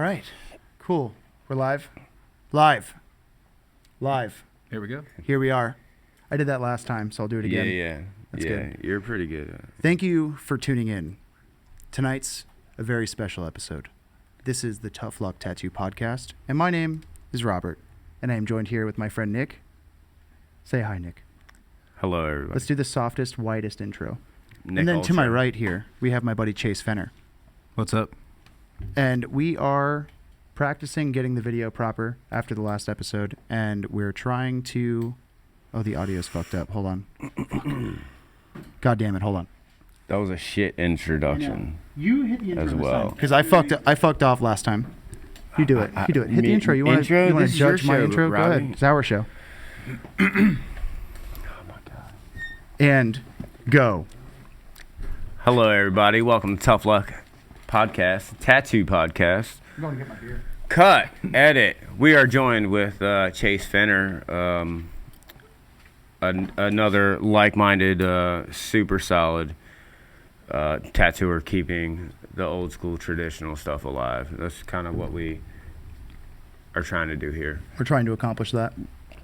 right. Cool. We're live. Live. Here we go. Here we are. I did that last time, so I'll do it again. Yeah. That's good. You're pretty good. Thank you for tuning in. Tonight's a very special episode. This is the Tough Luck Tattoo Podcast, and my name is Robert, and I am joined here with my friend Nick. Say hi, Nick. Hello, everybody. Let's do the softest, whitest intro. Nick and then also. to my right here, we have my buddy Chase Fenner. What's up? And we are practicing getting the video proper after the last episode, and we're trying to... Oh, the audio's fucked up. Hold on. God damn it. Hold on. That was a shit introduction. You hit the intro as well. Because I fucked off last time. You do it. You do it. Hit the intro. You want intro? to This is your judge my show, intro? Go Robbie. ahead. It's our show. Oh my god. And go. Hello, everybody. Welcome to Tough Luck Podcast, Tattoo Podcast. I'm going to get my beer. Cut. Edit. We are joined with Chase Fenner, another like-minded, super solid tattooer, keeping the old school traditional stuff alive. That's kind of what we are trying to do here. We're trying to accomplish that.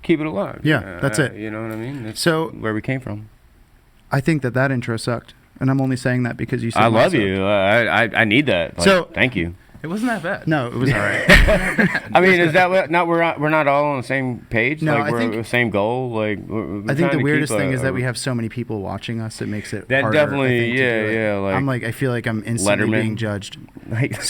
Keep it alive. Yeah, that's it. You know what I mean? That's So where we came from. I think that intro sucked, and I'm only saying that because you said I mine love sucked. you. I need that. Like, So- thank you. It wasn't that bad. No, it was all right. I mean, is that what? Not we're not all on the same page. No, like I we're think- the same goal. Like we're I think trying the to weirdest keep thing is that we have so many people watching us. It makes it That harder, definitely- I think, to yeah, do it. yeah, like- I'm like, I feel like I'm instantly Letterman. being judged. like,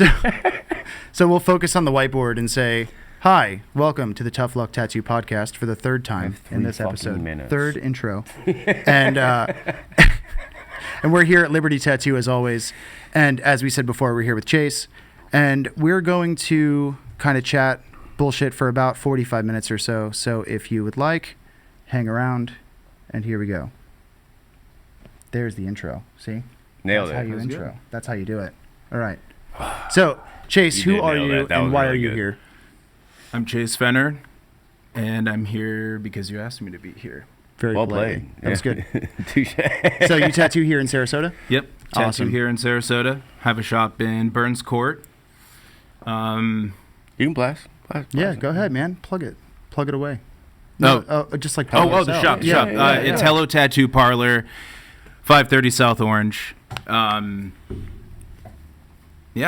So we'll focus on the whiteboard and say, hi, welcome to the Tough Luck Tattoo Podcast for the third time have in this 3 fucking episode. minutes. Third intro. And and we're here at Liberty Tattoo as always. And as we said before, we're here with Chase. And we're going to kind of chat bullshit for about 45 minutes or so. So if you would like, hang around. And here we go. There's the intro. See? nailed That's how it. you That was intro. good. That's how you do it. All right. So, Chase, You who did are nail you that. That and was why really are you good. here? I'm Chase Fenner, and I'm here because you asked me to be here. Very Well politely. played. That was good. Touche. So you tattoo here in Sarasota? Yep. Tattoo Awesome. here in Sarasota. Have a shop in Burns Court. You can blast. Yeah, go ahead, man. Plug it. Plug it away. No. Just like plug Oh, the yourself. shop. The Yeah. shop. yeah, It's yeah. Hello Tattoo Parlor, 530 South Orange. Yeah,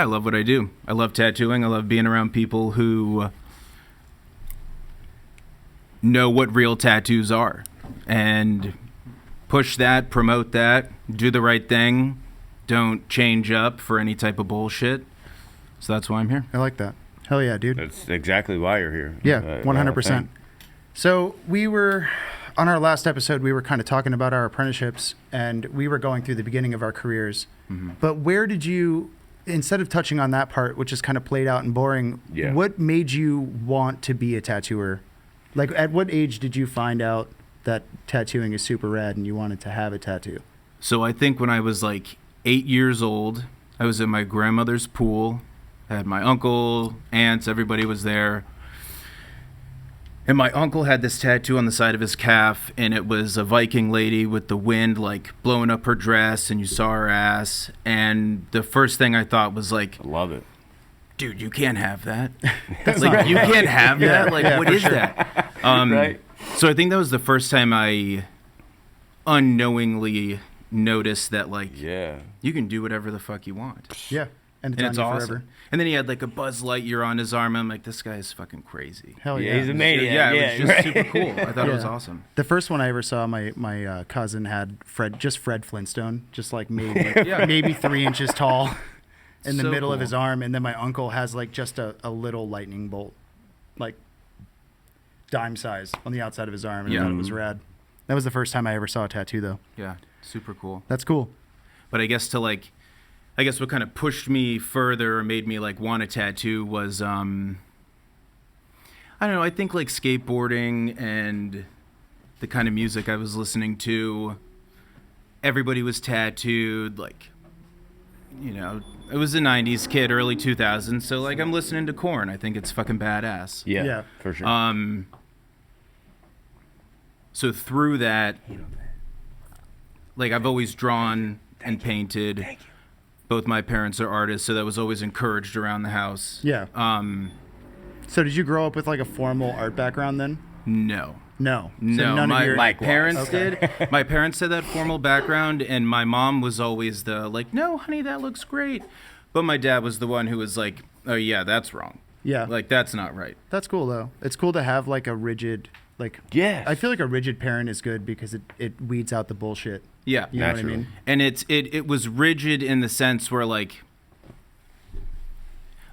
I love what I do. I love tattooing. I love being around people who know what real tattoos are and push that, promote that, do the right thing, don't change up for any type of bullshit. So that's why I'm here. I like that. Hell yeah, dude. That's exactly why you're here. Yeah, 100%. So we were, on our last episode, we were kind of talking about our apprenticeships, and we were going through the beginning of our careers. Mm-hmm. But where did you, instead of touching on that part, which is kind of played out and boring, Yeah. what made you want to be a tattooer? Like, at what age did you find out that tattooing is super rad and you wanted to have a tattoo? So I think when I was like 8 years old, I was at my grandmother's pool. I had my uncle, aunts, everybody was there. And my uncle had this tattoo on the side of his calf, and it was a Viking lady with the wind like blowing up her dress, and you saw her ass. And the first thing I thought was like, I love it. dude, you can't have that. Like, you can't have that. Like, Yeah, what for is sure. that? Right. So I think that was the first time I unknowingly noticed that, like, Yeah. you can do whatever the fuck you want. Yeah. And And it's on you awesome. forever. And then he had like a Buzz Lightyear on his arm. I'm like, this guy is fucking crazy. Hell Yeah, yeah. he's a maniac. Yeah, it Yeah, was just right. super cool. I thought it was Yeah. awesome. The first one I ever saw, my cousin had Fred Flintstone, just like maybe Yeah. maybe 3 inches tall in the So middle of cool. his arm, and then my uncle has like just a little lightning bolt, like dime size on the outside of his arm, and I Yeah. thought it was rad. That was the first time I ever saw a tattoo, though. Yeah, super cool. That's cool. But I guess what kind of pushed me further or made me like want a tattoo was I don't know, I think like skateboarding and the kind of music I was listening to. Everybody was tattooed, like, you know, it was a 90s kid, early 2000s, so like I'm listening to Korn. I think it's fucking badass. Yeah. Yeah. For sure. So through that, like I've always drawn and painted, both my parents are artists, so that was always encouraged around the house. Yeah. So did you grow up with like a formal art background then? No. No. So No, none of my your parents did. My parents had that formal background, and my mom was always the like, no, honey, that looks great. But my dad was the one who was like, oh yeah, that's wrong. Yeah. Like that's not right. That's cool though. It's cool to have like a rigid, like. Yes. I feel like a rigid parent is good because it weeds out the bullshit. Yeah, You know what I Naturally. mean? and it was rigid in the sense where like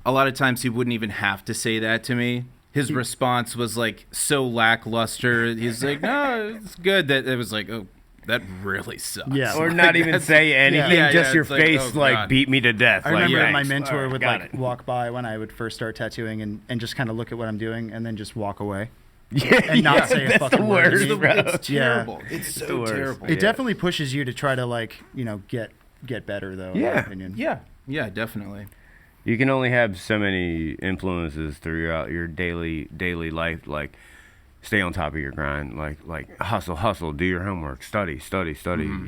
a lot of times he wouldn't even have to say that to me. His response was like so lackluster. He's like, no, it's good. That it was like, oh, that really sucks. Yeah. Or Like, not even that's- say anything, Yeah, just yeah, your it's like, face oh, like God. beat me to death. I like, remember my thanks. mentor All right, would got like it. walk by when I would first start tattooing and just kind of look at what I'm doing and then just walk away. Yeah, and not say a that's fucking the word. worst, It's the- bro. It's terrible. Yeah. It's the so worst. terrible. It definitely pushes you to try to like, get better though, in my Yeah. opinion. Yeah, definitely. You can only have so many influences throughout your daily life. Like, stay on top of your grind. Like hustle. Do your homework. Study. Mm-hmm.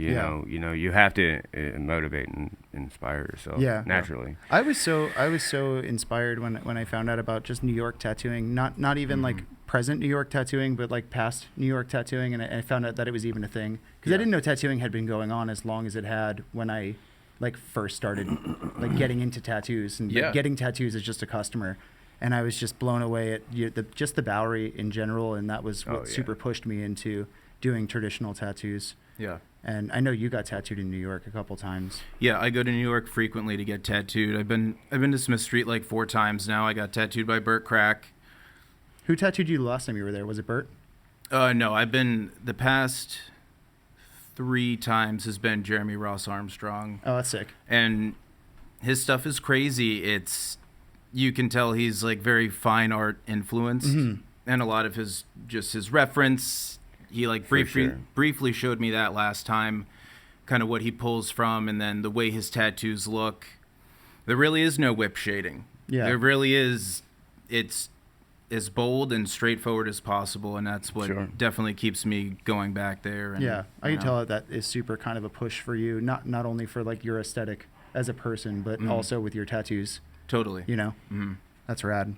You know, you have to motivate and inspire yourself. Yeah. Naturally. I was so inspired when I found out about just New York tattooing, not even like present New York tattooing, but like past New York tattooing, and I found out that it was even a thing because I didn't know tattooing had been going on as long as it had when I like first started like getting into tattoos and like, Yeah. getting tattoos as just a customer, and I was just blown away at just the Bowery in general, and that was what Oh, yeah. super pushed me into doing traditional tattoos. Yeah. And I know you got tattooed in New York a couple times. Yeah, I go to New York frequently to get tattooed. I've been to Smith Street like 4 times now. I got tattooed by Burt Crack. Who tattooed you the last time you were there? Was it Bert? No, I've been the past 3 times has been Jeremy Ross Armstrong. Oh, that's sick. And his stuff is crazy. You can tell he's like very fine art influenced, and a lot of his reference. He like briefly showed me that last time, kind of what he pulls from, and then the way his tattoos look. There really is no whip shading. Yeah. There really is. It's as bold and straightforward as possible, and that's what Sure. definitely keeps me going back there. And, Yeah, I you can know. tell that is super kind of a push for you, not only for like your aesthetic as a person, but also with your tattoos. Totally. You know, Mhm. that's rad.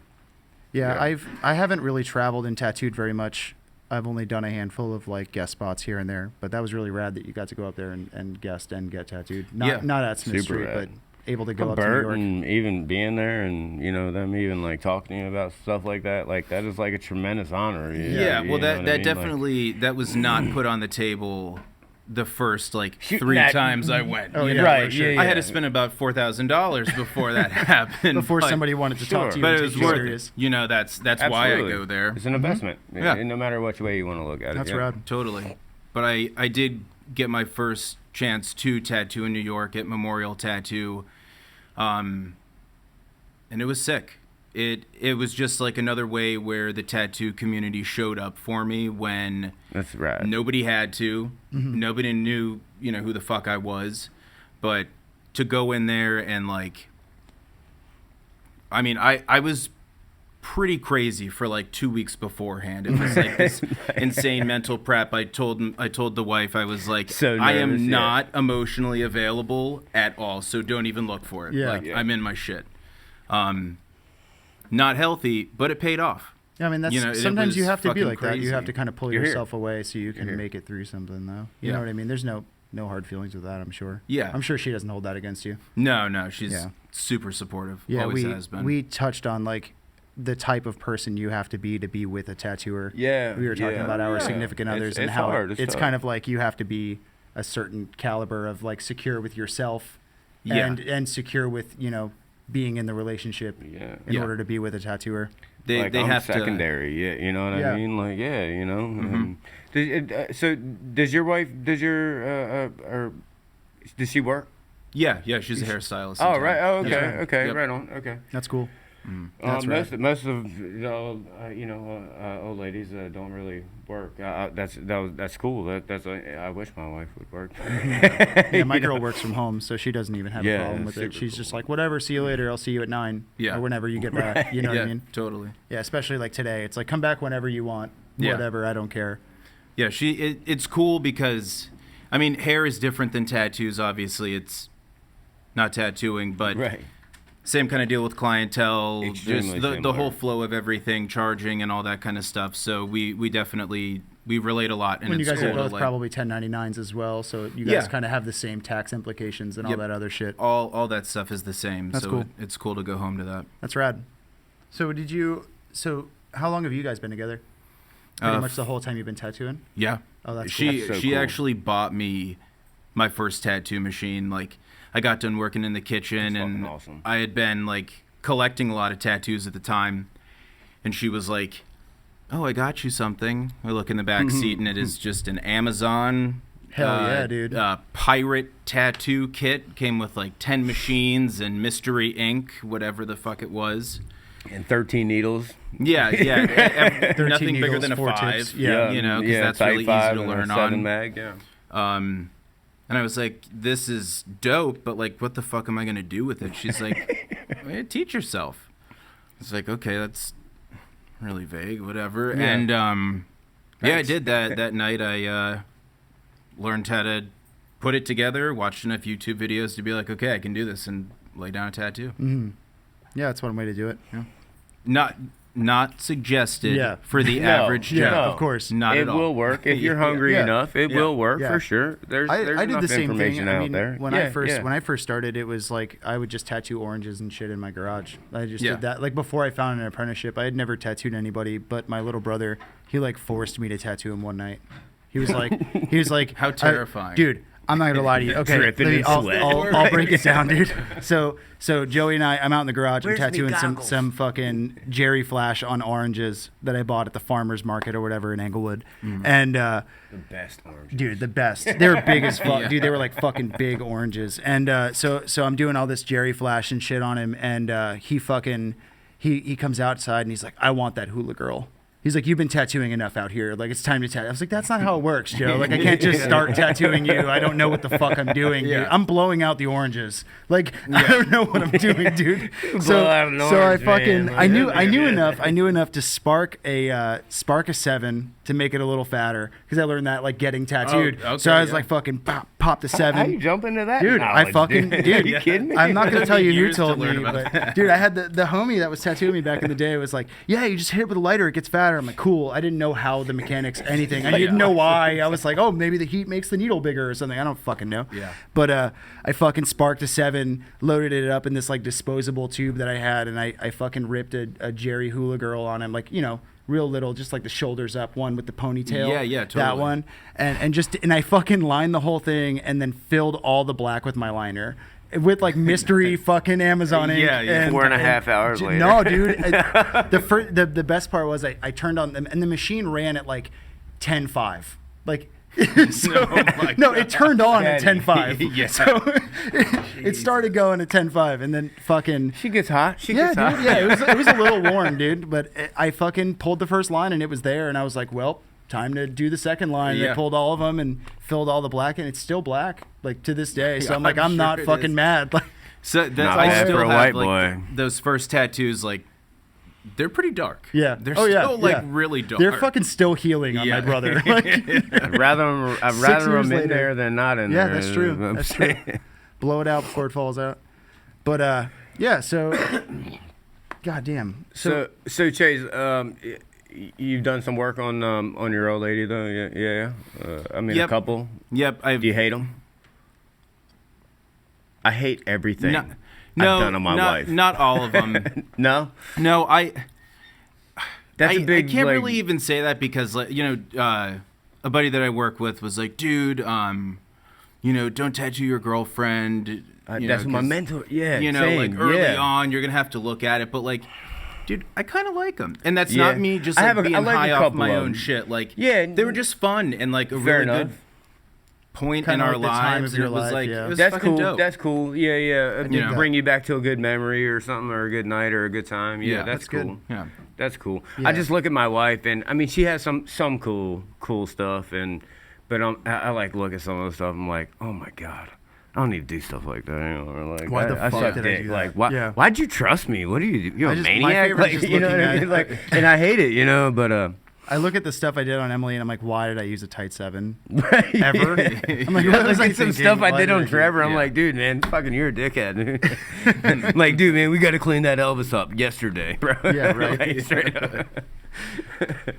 Yeah, Yeah. I haven't really traveled and tattooed very much. I've only done a handful of like guest spots here and there, but that was really rad that you got to go up there and guest and get tattooed. Yeah. Not at Smith Super Street, rad. but able to go up to New Bert York. and even being there and them even like talking to you about stuff like that is like a tremendous honor. Yeah, you well, know that what I mean? Like, definitely that was not put on the table the first like Shoot 3 that- times I went. Oh, you yeah, know? right, for sure. yeah, I had yeah. to spend about $4,000 before that happened. Before but- somebody wanted to talk to you but and it take was you worth serious. it. You know, that's why I Absolutely. go there. It's an investment. Yeah. No matter which way you want to look at it. That's yeah. rad. Totally. But I did get my first chance to tattoo in New York at Memorial Tattoo, and it was sick. It was just like another way where the tattoo community showed up for me when That's rad. nobody had to. Nobody knew, who the fuck I was. But to go in there and like, I mean, I was pretty crazy for like 2 weeks beforehand. It was like this insane mental prep. I told the wife, I was like, So I nervous, am yeah. not emotionally available at all. So don't even look for it. Yeah. Like Yeah. I'm in my shit. Not healthy, but it paid off. Yeah, I mean, that's You know, it sometimes you was have to be fucking like that. You have crazy. to kind of pull You're here. yourself away so you can You're here. make it through something, though. You Yeah. know what I mean? There's no hard feelings with that, I'm sure. Yeah. I'm sure she doesn't hold that against you. No, she's Yeah. super supportive. Yeah, Always has been. we touched on like the type of person you have to be with a tattooer. Yeah. We were talking yeah. about our Yeah. significant others It's and how hard. it's tough. kind of like you have to be a certain caliber of like secure with yourself Yeah. and secure with, being in the relationship Yeah. in Yeah. order to be with a tattooer. they like, they I'm have secondary. Yeah, you know what Yeah. I mean? Like, yeah, Mm-hmm. So does your wife? Does your or does she work? to. Yeah, she's a hairstylist. in Oh town. right. Oh okay. That's right. Okay. Yep. Right on. Okay. That's cool. That's right. Most of old ladies don't really work. That's cool. I wish my wife would work. Yeah, my girl works from home, so she doesn't even have a Yeah, problem with it. super She's just cool. like, whatever, see you later. I'll see you at 9. Yeah. Or whenever you get back. You know what I mean? Totally. Yeah, especially like today. It's like, come back whenever you want. Yeah. Whatever, I don't care. Yeah, it's cool because, I mean, hair is different than tattoos. Obviously, not tattooing, but Right. same kind of deal with clientele, Extremely just the similar. whole flow of everything, charging and all that kind of stuff. So we definitely relate a lot, and When you it's guys cool are to both like probably 1099s as well, so you guys Yeah. kind of have the same tax implications and all Yep. that other shit. all that stuff is the same. That's so cool. it's cool to go home to that. That's rad. So how long have you guys been together? Pretty much the whole time you've been tattooing? Yeah. Oh, that's cool. she That's so she cool. actually bought me my first tattoo machine. Like I got done working in the kitchen, That's and fucking awesome. I had been like collecting a lot of tattoos at the time, and she was like, "Oh, I got you something." I look in the back seat, and it is just an Amazon. Hell yeah, dude. Pirate tattoo kit. Came with like 10 machines and mystery ink, whatever the fuck it was. And 13 needles. Yeah, 13 nothing bigger needles, than a 4 5. tips. Yeah. You know, because that's type really easy 5 to and a learn 7 on. mag, yeah. And I was like, this is dope, but like, what the fuck am I going to do with it? She's like, teach yourself. It's like, okay, that's really vague, whatever. Yeah. And yeah, I Thanks. did that. That night I learned how to put it together, watched enough YouTube videos to be like, okay, I can do this, and lay down a tattoo. Mm-hmm. Yeah, that's one way to do it. Not suggested Yeah. for the No, average Yeah, Joe. of course. Not It at all. will work if you're hungry Yeah. enough. It Yeah. will work Yeah. for sure. There's I did enough the same thing. information I out mean, there. when Yeah, I first started, it was like I would just tattoo oranges and shit in my garage. I just Yeah. did that. Like before I found an apprenticeship, I had never tattooed anybody, but my little brother, he like forced me to tattoo him one night. He was like, How terrifying. dude. I'm not gonna lie to you. Okay, Dripping in sweat. I'll break it down, dude. So Joey and I'm out in the garage. Where's I'm me tattooing goggles? some fucking Jerry Flash on oranges that I bought at the farmer's market or whatever in Englewood, and The best orange. dude, the best. They were big as fuck, Yeah. dude. They were like fucking big oranges, and so I'm doing all this Jerry Flash and shit on him, and he comes outside and he's like, I want that hula girl. He's like, you've been tattooing enough out here. Like, it's time to tattoo. I was like, that's not how it works, Joe. Like, I can't just start tattooing you. I don't know what the fuck I'm doing, dude. Yeah. I'm blowing out the oranges. Like, I don't know what I'm doing, dude. Blow out an so I orange, fucking, man. I knew enough to spark a 7 to make it a little fatter because I learned that like getting tattooed. Oh, okay, so I was yeah. like, fucking pop the 7. How you jump into that? Dude, I knowledge, fucking dude. dude. Are you kidding me? I'm not gonna tell you who Years to told learn me, about but dude, I had the homie that was tattooing me back in the day was like, yeah, you just hit it with a lighter, it gets fatter. I'm like, cool. I didn't know how the mechanics, anything. I didn't know why. I was like, oh, maybe the heat makes the needle bigger or something. I don't fucking know. Yeah. But I fucking sparked a 7, loaded it up in this like disposable tube that I had, and I fucking ripped a Jerry Hula Girl on him, like, you know, real little, just like the shoulders up one with the ponytail. Yeah, That totally. one. And I fucking lined the whole thing and then filled all the black with my liner. With like mystery fucking Amazon ink. Yeah, yeah. 4.5 hours later. No, dude. The best part was I turned on them and the machine ran at like 10.5. Like so, my no, it turned on at Daddy. 10.5. Yeah. So it started going at 10.5 and then fucking She gets hot. She yeah, gets hot. dude. Yeah, it was a little warm, dude. But I fucking pulled the first line and it was there, and I was like, well, time to do the second line. And I Yeah. pulled all of them and filled all the black, and it's still black, like to this day. So Yeah, I'm like, I'm I'm sure not it fucking is. mad. Like, So that Not I bad still for a have white like boy. those first tattoos, like they're pretty dark. yeah. They're oh, yeah, still like yeah. really dark. They're fucking still healing on Yeah. my brother. Like, I'd rather 6 them years in later. there than not in yeah, there. that's true. That's true. Blow it out before it falls out. But yeah. So, goddamn. So Chase, you've done some work on your old lady though. Yeah. I mean, Yep. a couple. Yep. Do you hate them? I hate everything No, I've done on my life. Not all of them. No, No, that's I a big. I can't like, really even say that because, like, you know, a buddy that I work with was like, dude, you know, don't tattoo your girlfriend. You that's know, my 'cause, mentor. Yeah, You know, same, like early yeah. on, you're gonna have to look at it, but like, dude, I kind of like them, and that's Yeah. not me just I like have a- being I like a high off couple my of own them. shit. Like, Yeah, they were just fun and like a fair really enough. good point Kinda in our like the time lives. of your and it was life, like, yeah. it was That's fucking cool. dope. That's cool. Yeah. You know. Bring you back to a good memory or something, or a good night, or a good time. Yeah, Yeah, that's that's good. cool. Yeah. That's cool. Yeah. I just look at my wife, and I mean, she has some cool stuff, but I like look at some of the stuff. I'm like, oh my god, I don't need to do stuff like that anymore. Like, Why the I fuck suck did I dick. do that? Like, why? Yeah. Why'd you trust me? What do you do? You're I a just- my maniac. favorite is Like, just you know what looking I at mean? it. Like, and I hate it, you know. But I look at the stuff I did on Emily, and I'm like, why did I use a tight 7 Right. ever? I'm like, what was Look I at some thinking? stuff I Why did did on I do Trevor. I'm Yeah. like, dude, man, fucking you're a dickhead. Dude. Like, dude, man, we got to clean that Elvis up yesterday, bro. Yeah, right. Like, straight up.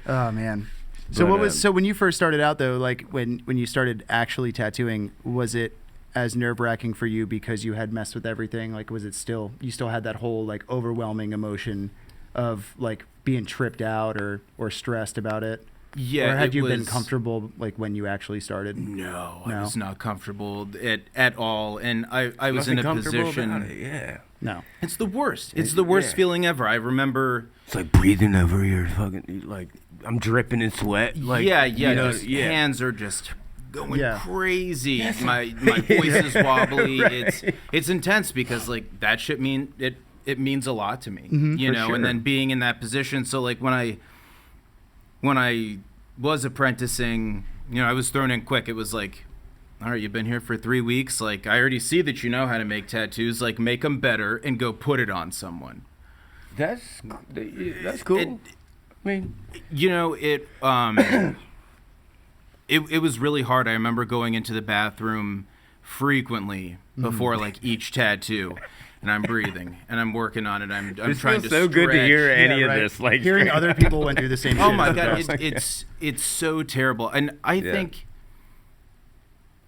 Oh man. So But, what was so when you first started out though, like when you started actually tattooing, was it as nerve-wracking for you because you had messed with everything? Like was it still you still had that whole like overwhelming emotion of like being tripped out or stressed about it? Yeah. Or had it you been was- comfortable like when you actually started? No, No? I was not comfortable at all, and I was in Nothing a comfortable position. about it, yeah. No. It's the worst. It's the worst Yeah. feeling ever. I remember. It's like breathing over your fucking, like, I'm dripping in sweat. Like, yeah, you know, just hands are just going Yeah. crazy. My voice is wobbly. It's intense because like that shit it means a lot to me. You For know, sure. and then being in that position. So like when I was apprenticing, you know, I was thrown in quick. It was like, all right, you've been here for 3 weeks. Like, I already see that you know how to make tattoos. Like, make them better and go put it on someone. That's cool. It- I mean, You know, it was really hard. I remember going into the bathroom frequently before like each tattoo, and I'm breathing and I'm working on it. I'm it trying feels to so good to stretch. hear any Yeah, of right. this. Like Hearing straight other up. people went through the same shit. Oh my is the god, best. it's so terrible, and I think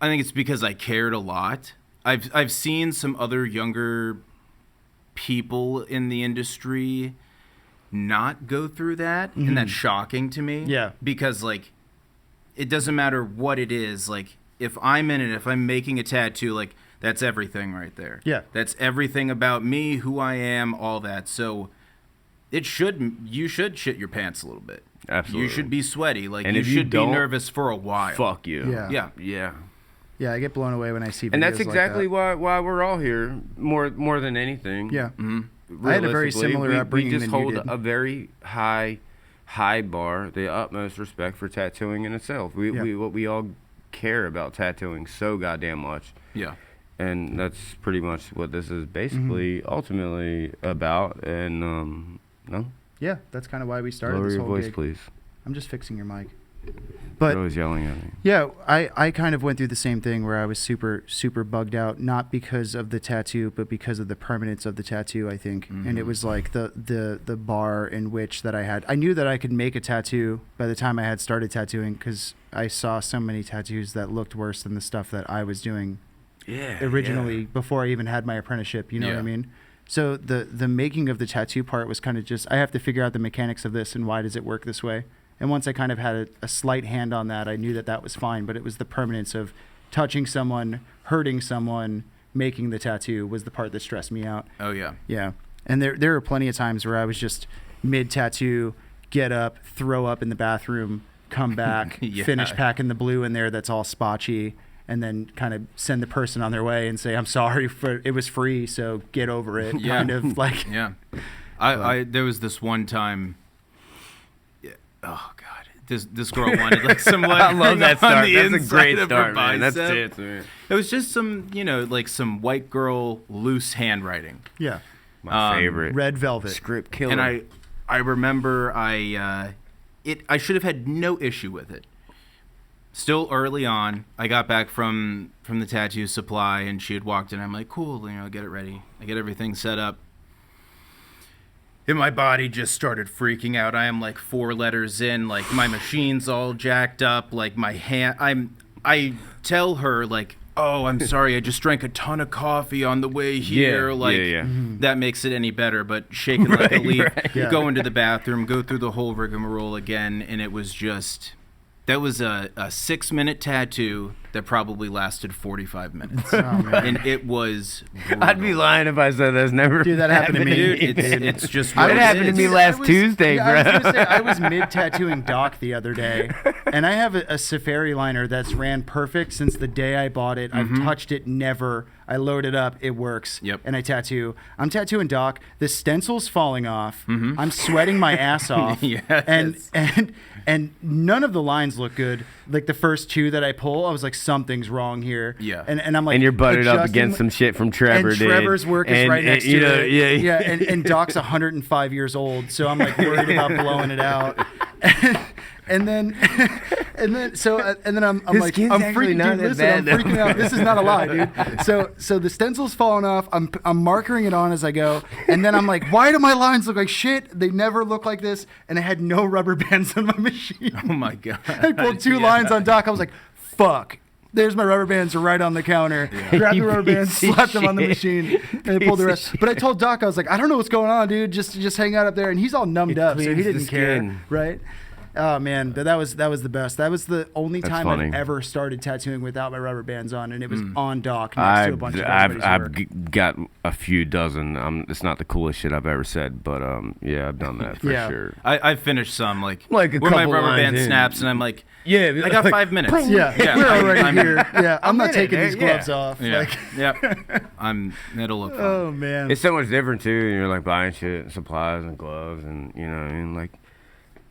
it's because I cared a lot. I've seen some other younger people in the industry not go through that, and that's shocking to me. Yeah. Because like it doesn't matter what it is, like if I'm in it, if I'm making a tattoo, like that's everything right there. Yeah. That's everything about me, who I am, all that. So you should shit your pants a little bit. Absolutely. You should be sweaty. Like And you if you should be don't, nervous for a while. Fuck you. Yeah. Yeah. Yeah. Yeah, I get blown away when I see videos And that's like exactly that. why we're all here more than anything. Yeah. Mm-hmm. I had a very Realistically, similar we upbringing just than you hold did. a very high bar, the utmost respect for tattooing in itself. We all care about tattooing so goddamn much. Yeah. And that's pretty much what this is basically ultimately about. And no, Yeah, that's kind of why we started lower this your whole voice, gig. please. I'm just fixing your mic. You're But always yelling at me. yeah, I kind of went through the same thing where I was super, super bugged out, not because of the tattoo, but because of the permanence of the tattoo, I think. And it was like the bar in which that I had. I knew that I could make a tattoo by the time I had started tattooing because I saw so many tattoos that looked worse than the stuff that I was doing Yeah. originally before I even had my apprenticeship. You know what I Yeah. mean? So the making of the tattoo part was kind of just, I have to figure out the mechanics of this and why does it work this way. And once I kind of had a slight hand on that, I knew that that was fine. But it was the permanence of touching someone, hurting someone, making the tattoo was the part that stressed me out. Oh yeah. Yeah. And there were plenty of times where I was just mid-tattoo, get up, throw up in the bathroom, come back, Yeah. finish packing the blue in there that's all spotchy, and then kind of send the person on their way and say, I'm sorry, for it was free, so get over it. Yeah. Kind of like, Yeah. I there was this one time. Oh God, this girl wanted like some I lettering love that on start. the That's a inside great of her start, man. That's bicep. tits, man. It was just some, like some white girl loose handwriting. yeah, My favorite. red velvet. Script killer. And I remember I should have had no issue with it. Still early on, I got back from the tattoo supply, and she had walked in. I'm like, cool, get it ready. I get everything set up. And my body just started freaking out. I am like 4 letters in, like my machine's all jacked up, like my hand. I tell her like, oh, I'm sorry, I just drank a ton of coffee on the way here. yeah. That makes it any better. But shaking like a leaf, Yeah. go into the bathroom, go through the whole rigmarole again, and it was just. That was a 6-minute tattoo that probably lasted 45 minutes. Oh, man. And it was brutal. I'd be lying if I said that's never Dude, that happened to me. Dude, it's just I what It was- happened to is. me Dude, last I was- Tuesday, yeah, I was bro. gonna say, I was mid-tattooing Doc the other day, and I have a Safari liner that's ran perfect since the day I bought it. I've touched it never. I load it up, it works. Yep. And I tattoo. I'm tattooing Doc. The stencil's falling off. I'm sweating my ass off. Yes. And none of the lines look good. Like the first 2 that I pull, I was like, something's wrong here. Yeah. And I'm like, And you're butted up adjusting- against some shit from Trevor, and dude. Trevor's work is And- right next you to know, it. Yeah. And Doc's 105 years old, so I'm like worried about blowing it out. And then, and then I'm His like, skin's I'm actually freaking, not dude, that listen, bad, I'm though. freaking out. This is not a lie, dude. So the stencil's falling off. I'm markering it on as I go. And then I'm like, why do my lines look like shit? They never look like this. And I had no rubber bands on my machine. Oh my god! I pulled 2 lines on Doc. I was like, fuck. There's my rubber bands right on the counter. Grabbed the rubber bands, piece of slapped them on the shit. machine, and I pulled the rest. But I told Doc, I was like, I don't know what's going on, dude. Just hang out up there. And he's all numbed up, so he cleans the didn't care, skin. right? Oh man, but that was the best. That was the only That's time funny. I've ever started tattooing without my rubber bands on, and it was on Doc next to a bunch of everybody's I've work. got a few dozen. It's not the coolest shit I've ever said, but yeah, I've done that for Yeah. sure. I finished some like a when my couple rubber lines band in. snaps, and I'm like, Yeah, I got 5 minutes. Yeah, we're already here. Yeah, I'm not in it, taking these yeah. gloves off. Yeah, Like, yeah. It'll look fun. oh man. It's so much different too. You're like buying shit, and supplies and gloves, and and like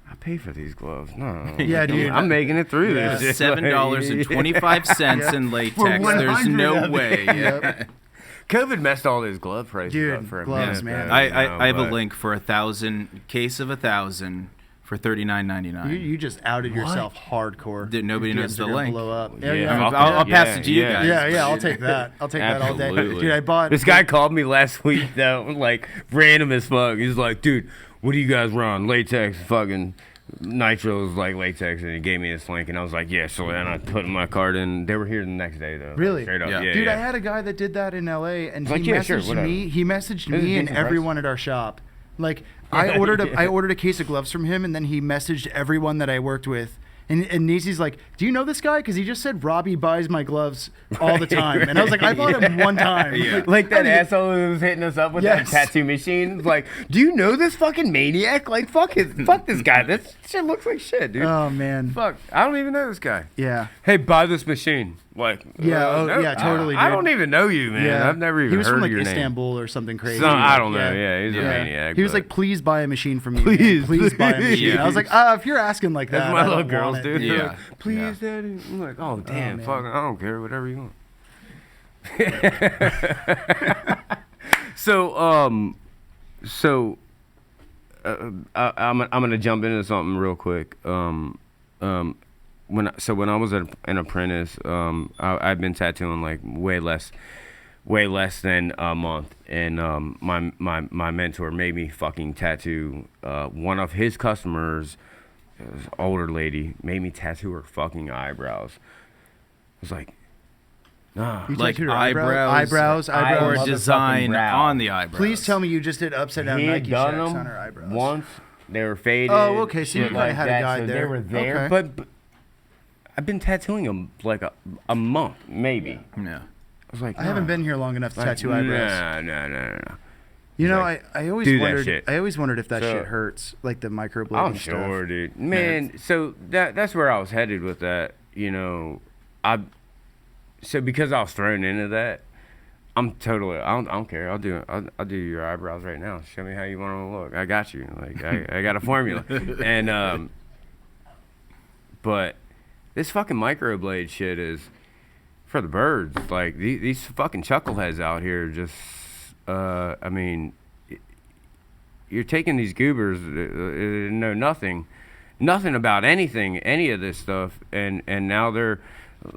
I pay for these gloves. No, Yeah, dude. I'm making it through Yeah. this. $7.25 in latex. There's no way. Yep. COVID messed all those glove prices Dude, up for a gloves, minute, man. though, I have a but- link for 1,000 case of 1,000 for $39.99. You just outed yourself hardcore. Dude, nobody Your knows the DMs are gonna link. blow up. Yeah, yeah. I'll pass it to you yeah. guys. Yeah, I'll take that. I'll take that all day. Absolutely. Dude, I bought This guy called me last week though, like random as fuck. He's like, dude, what do you guys run? Latex, fucking nitros, like latex, and he gave me this link, and I was like, yeah. So then I put my card in. They were here the next day though. Really? Straight up. Yeah. Yeah. Dude, yeah. I had a guy that did that in LA, and Like, he yeah, sure, messaged whatever. me. He messaged It was a me and decent price. everyone at our shop. Like, I ordered a case of gloves from him, and then he messaged everyone that I worked with. And Niecy's like, do you know this guy? Because he just said Robbie buys my gloves all the time. And I was like, I bought him one time. Yeah. Like that I mean, asshole who was hitting us up with Yes. that tattoo machine. Like, do you know this fucking maniac? Like, fuck this guy. This shit looks like shit, dude. Oh, man. Fuck, I don't even know this guy. Yeah. Hey, buy this machine. Like, Yeah, oh, no, yeah, totally, I dude. don't even know you, man. Yeah. I've never even He was heard from, like, of your name. Istanbul or something crazy. So, I don't know. Yeah, he's a Yeah. maniac. He was but- like, please buy a machine from me. Please buy a machine. Yeah. I was like, if you're asking like that, That's my I little don't girls, want it. dude. Yeah. They're like, please, Yeah. daddy. I'm like, oh, damn, man. fuck, I don't care, whatever you want. So, I'm gonna jump into something real quick. When I was an apprentice, I've been tattooing like way less than a month, and my mentor made me fucking tattoo one of his customers. It was an older lady, made me tattoo her fucking eyebrows. I was like, nah. You Like tattooed her eyebrows, eyebrows. or motherfucking design brow. on the eyebrows. Please tell me you just did upside down He had Nike done checks them on her eyebrows. once. They were faded. Oh, okay, so you shit probably had a that, guide so there. They were there, Okay. but I've been tattooing them like a month, maybe. Yeah. I was like, I haven't nah. been here long enough to Like, tattoo eyebrows. No. You know, like, I always do that wondered. shit. I always wondered if that So- shit hurts, like the microblading I'm stuff. sure, dude. Man, so that's where I was headed with that. So because I was thrown into that, I don't care. I'll do your eyebrows right now. Show me how you want them to look. I got you. Like I got a formula. And but this fucking microblade shit is for the birds. Like these fucking chuckleheads out here just I mean, you're taking these goobers that know nothing about anything, any of this stuff, and now they're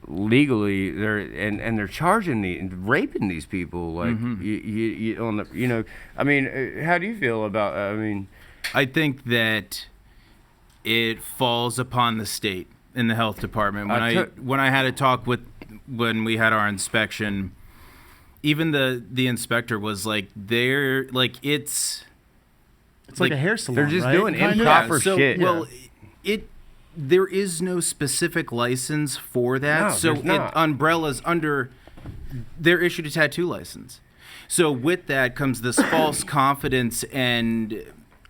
legally they're charging raping these people. Like you on the I mean, how do you feel about? I mean, I think that it falls upon the state in the health department. When I had a talk when we had our inspection, even the inspector was like, it's like a hair salon. they're just right? doing Kinda. improper shit. Well, there is no specific license for that. No, So there's not. umbrellas under, they're issued a tattoo license. So with that comes this false confidence and.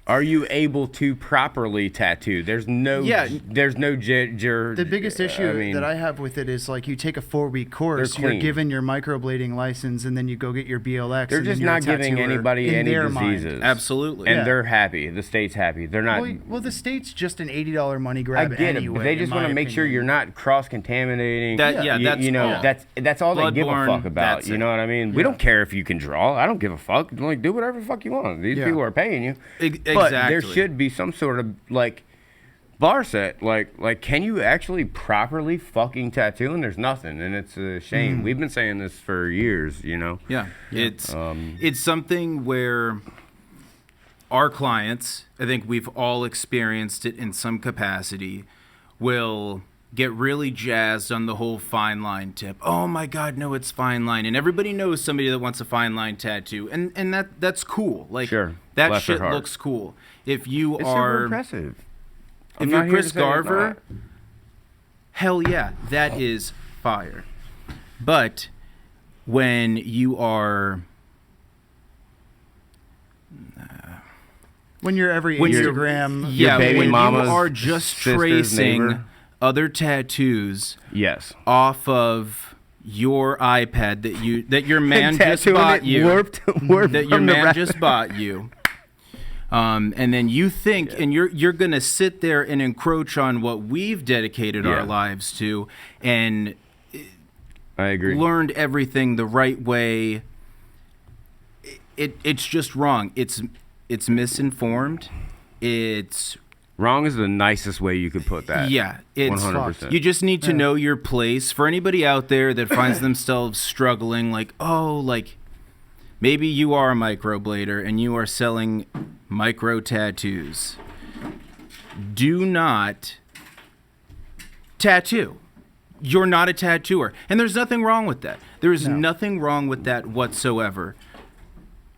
Are you able to properly tattoo? There's no. Yeah. There's no The biggest issue that I mean, have with it is like you take a 4-week course, They're you're clean. given your microblading license, and then you go get your BLX. they're and then just you're a not giving tattooer anybody in any their mind. diseases. Absolutely. And Yeah. they're happy. The state's happy. They're not. Well, the state's just an $80 money I grab get anyway. it, but they just want to make sure you're not cross-contaminating. That- yeah, You- that's you know, all. that's all they give a Bloodborne, fuck about. that's You it. know what I mean? We don't care if you can draw. I don't give a fuck. Like, do whatever the fuck you want. These Yeah. people are paying you. Exactly. But there should be some sort of like bar set, like, can you actually properly fucking tattoo? And there's nothing, and it's a shame. We've been saying this for years, you know. Yeah. It's something where our clients, I think we've all experienced it in some capacity, will get really jazzed on the whole fine line tip. Oh my God, no, it's fine line. And everybody knows somebody that wants a fine line tattoo. And that's cool. Like, Sure. that Bless their shit heart. looks cool. If you It's are... super impressive. If I'm you're not here to Chris say it's Garver, not. hell yeah, that is fire. But when you are... When you're every When you're- Instagram, Yeah, baby when mama's you are just sister's tracing neighbor. other tattoos Yes. off of your iPad that your man just Tattooing bought it you, warped that your from the man rest- just bought you, and then you think, and you're gonna sit there and encroach on what we've dedicated Yeah. our lives to, and I agree. learned everything the right way. It's just wrong. It's misinformed. It's Wrong is the nicest way you could put that. Yeah, it's 100%. You just need to know your place. For anybody out there that finds themselves struggling, like, maybe you are a microblader and you are selling micro tattoos. Do not tattoo. You're not a tattooer. And there's nothing wrong with that. There is nothing wrong with that whatsoever.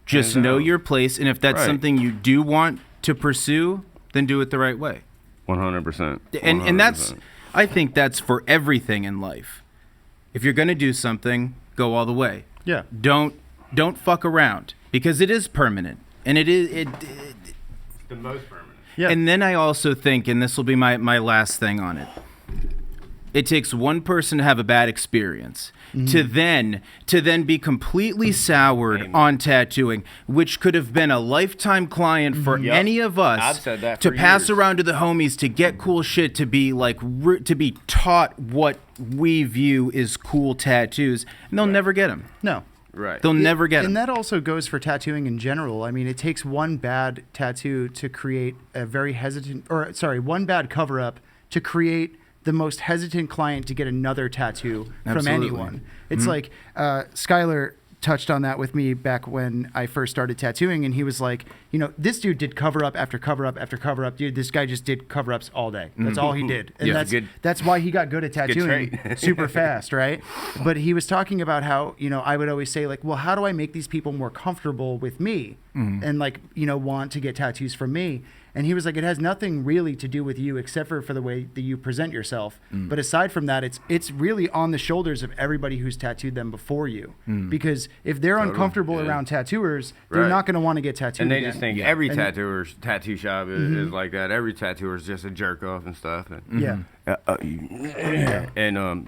Just know your place, and if that's Right. something you do want to pursue, then do it the right way. 100%. And that's, I think that's for everything in life. If you're gonna do something, go all the way. yeah. Don't fuck around, because it is permanent, and it is the most permanent. Yeah. And then I also think, and this will be my last thing on it. It takes one person to have a bad experience to then be completely soured on tattooing, which could have been a lifetime client for Yep. any of us. I've said that to for pass years. around to the homies, to get cool shit, to be like to be taught what we view is cool tattoos, and they'll never get them. No. Right. They'll never get And them. that also goes for tattooing in general. I mean, it takes one bad tattoo to create a very hesitant, one bad cover up to create the most hesitant client to get another tattoo from Absolutely. anyone. It's like Skylar touched on that with me back when I first started tattooing, and he was like, this dude did cover up after cover up after cover up. Dude, this guy just did cover ups all day. That's all he did. And Yeah. that's why he got good at tattooing trait. super fast, right? But he was talking about how, I would always say, like, well, how do I make these people more comfortable with me and, like, want to get tattoos from me? And he was like, it has nothing really to do with you except for the way that you present yourself. But aside from that, it's really on the shoulders of everybody who's tattooed them before you. Because if they're uncomfortable yeah. around tattooers, they're Right. not going to want to get tattooed And they again. just think Yeah. every And- tattooer's tattoo shop is like that. Every tattooer is just a jerk off and stuff. And, Yeah.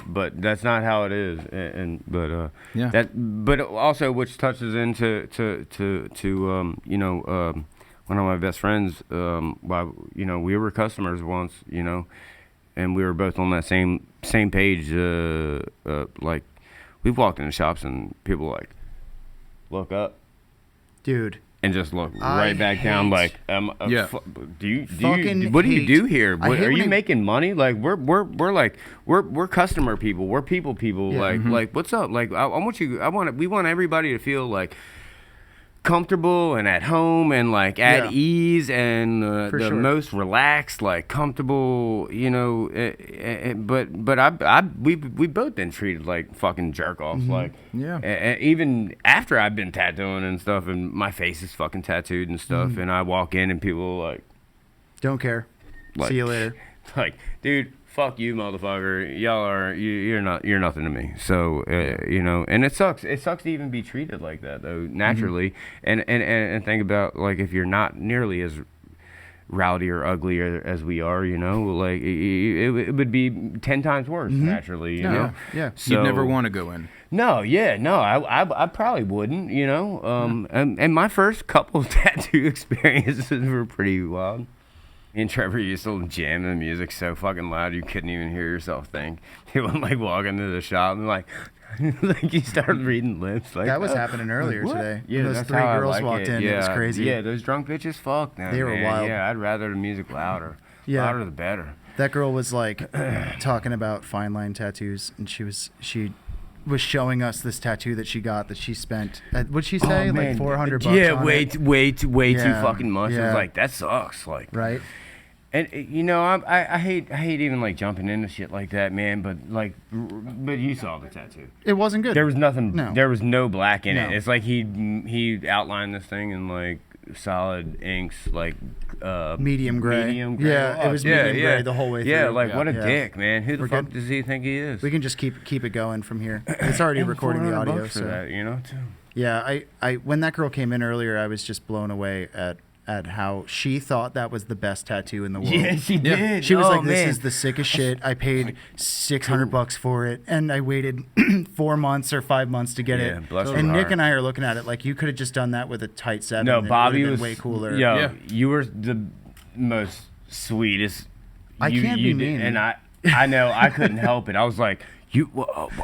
but that's not how it is. Yeah. But also, which touches into one of my best friends. We were customers once, and we were both on that same page. Like, we've walked into shops and people like look up Dude. and just look I right back down. hate- Like, Yeah. do you Fucking what do you hate. do here? I What, hate are when you I- making money? Like, we're customer people. We're people. Yeah. Like what's up? Like, we want everybody to feel like comfortable and at home and like at Yeah. ease and For the sure. most relaxed, like comfortable, but we've both been treated like fucking jerk offs, like Yeah. even after I've been tattooing and stuff, and my face is fucking tattooed and stuff, and I walk in and people are like, Don't care. Like- See you later. like, dude, fuck you, motherfucker. Y'all are you're nothing to me. So and it sucks. It sucks to even be treated like that though, naturally. And think about, like, if you're not nearly as rowdy or ugly as we are, like it would be 10 times worse naturally. You know. Yeah. So, You'd never want to go in. No, I probably wouldn't, and my first couple of tattoo experiences were pretty wild. Me and Trevor used to jam the music so fucking loud you couldn't even hear yourself think. He would like walk into the shop and like you start reading lips. Like, That was oh, happening earlier what? today. Yeah, Those that's 3 how I girls like walked it. in. Yeah, It was crazy. Yeah, those drunk bitches, fuck them. They were man. wild. Yeah, I'd rather the music louder. Yeah. Louder the better. That girl was like talking about fine line tattoos, and she was showing us this tattoo that she got that she spent. What'd she say? Like $400. Yeah, on way it? too fucking much. I was like, that sucks. Like, right. And I hate even like jumping into shit like that, man. But you saw the tattoo. It wasn't good. There was nothing. No. There was no black in No. it. It's like he outlined this thing in like solid inks, like medium gray. Medium gray. Yeah, it was medium gray the whole way through. Yeah, like what a dick, man. Who the We're fuck good. does he think he is? We can just keep it going from here. It's already recording the audio. For So that, too. yeah, I when that girl came in earlier, I was just blown away at how she thought that was the best tattoo in the world. Yeah, she did. She was like, "This man. is the sickest shit. I paid $600 for it, and I waited 4 months or 5 months to get Yeah, it." bless her And Nick heart. and I are looking at it like you could have just done that with a tight 7. No, and it Bobby would've been was way cooler. Yo, Yeah. you were the most sweetest. I can't be did- mean. and I know I couldn't help it. I was like,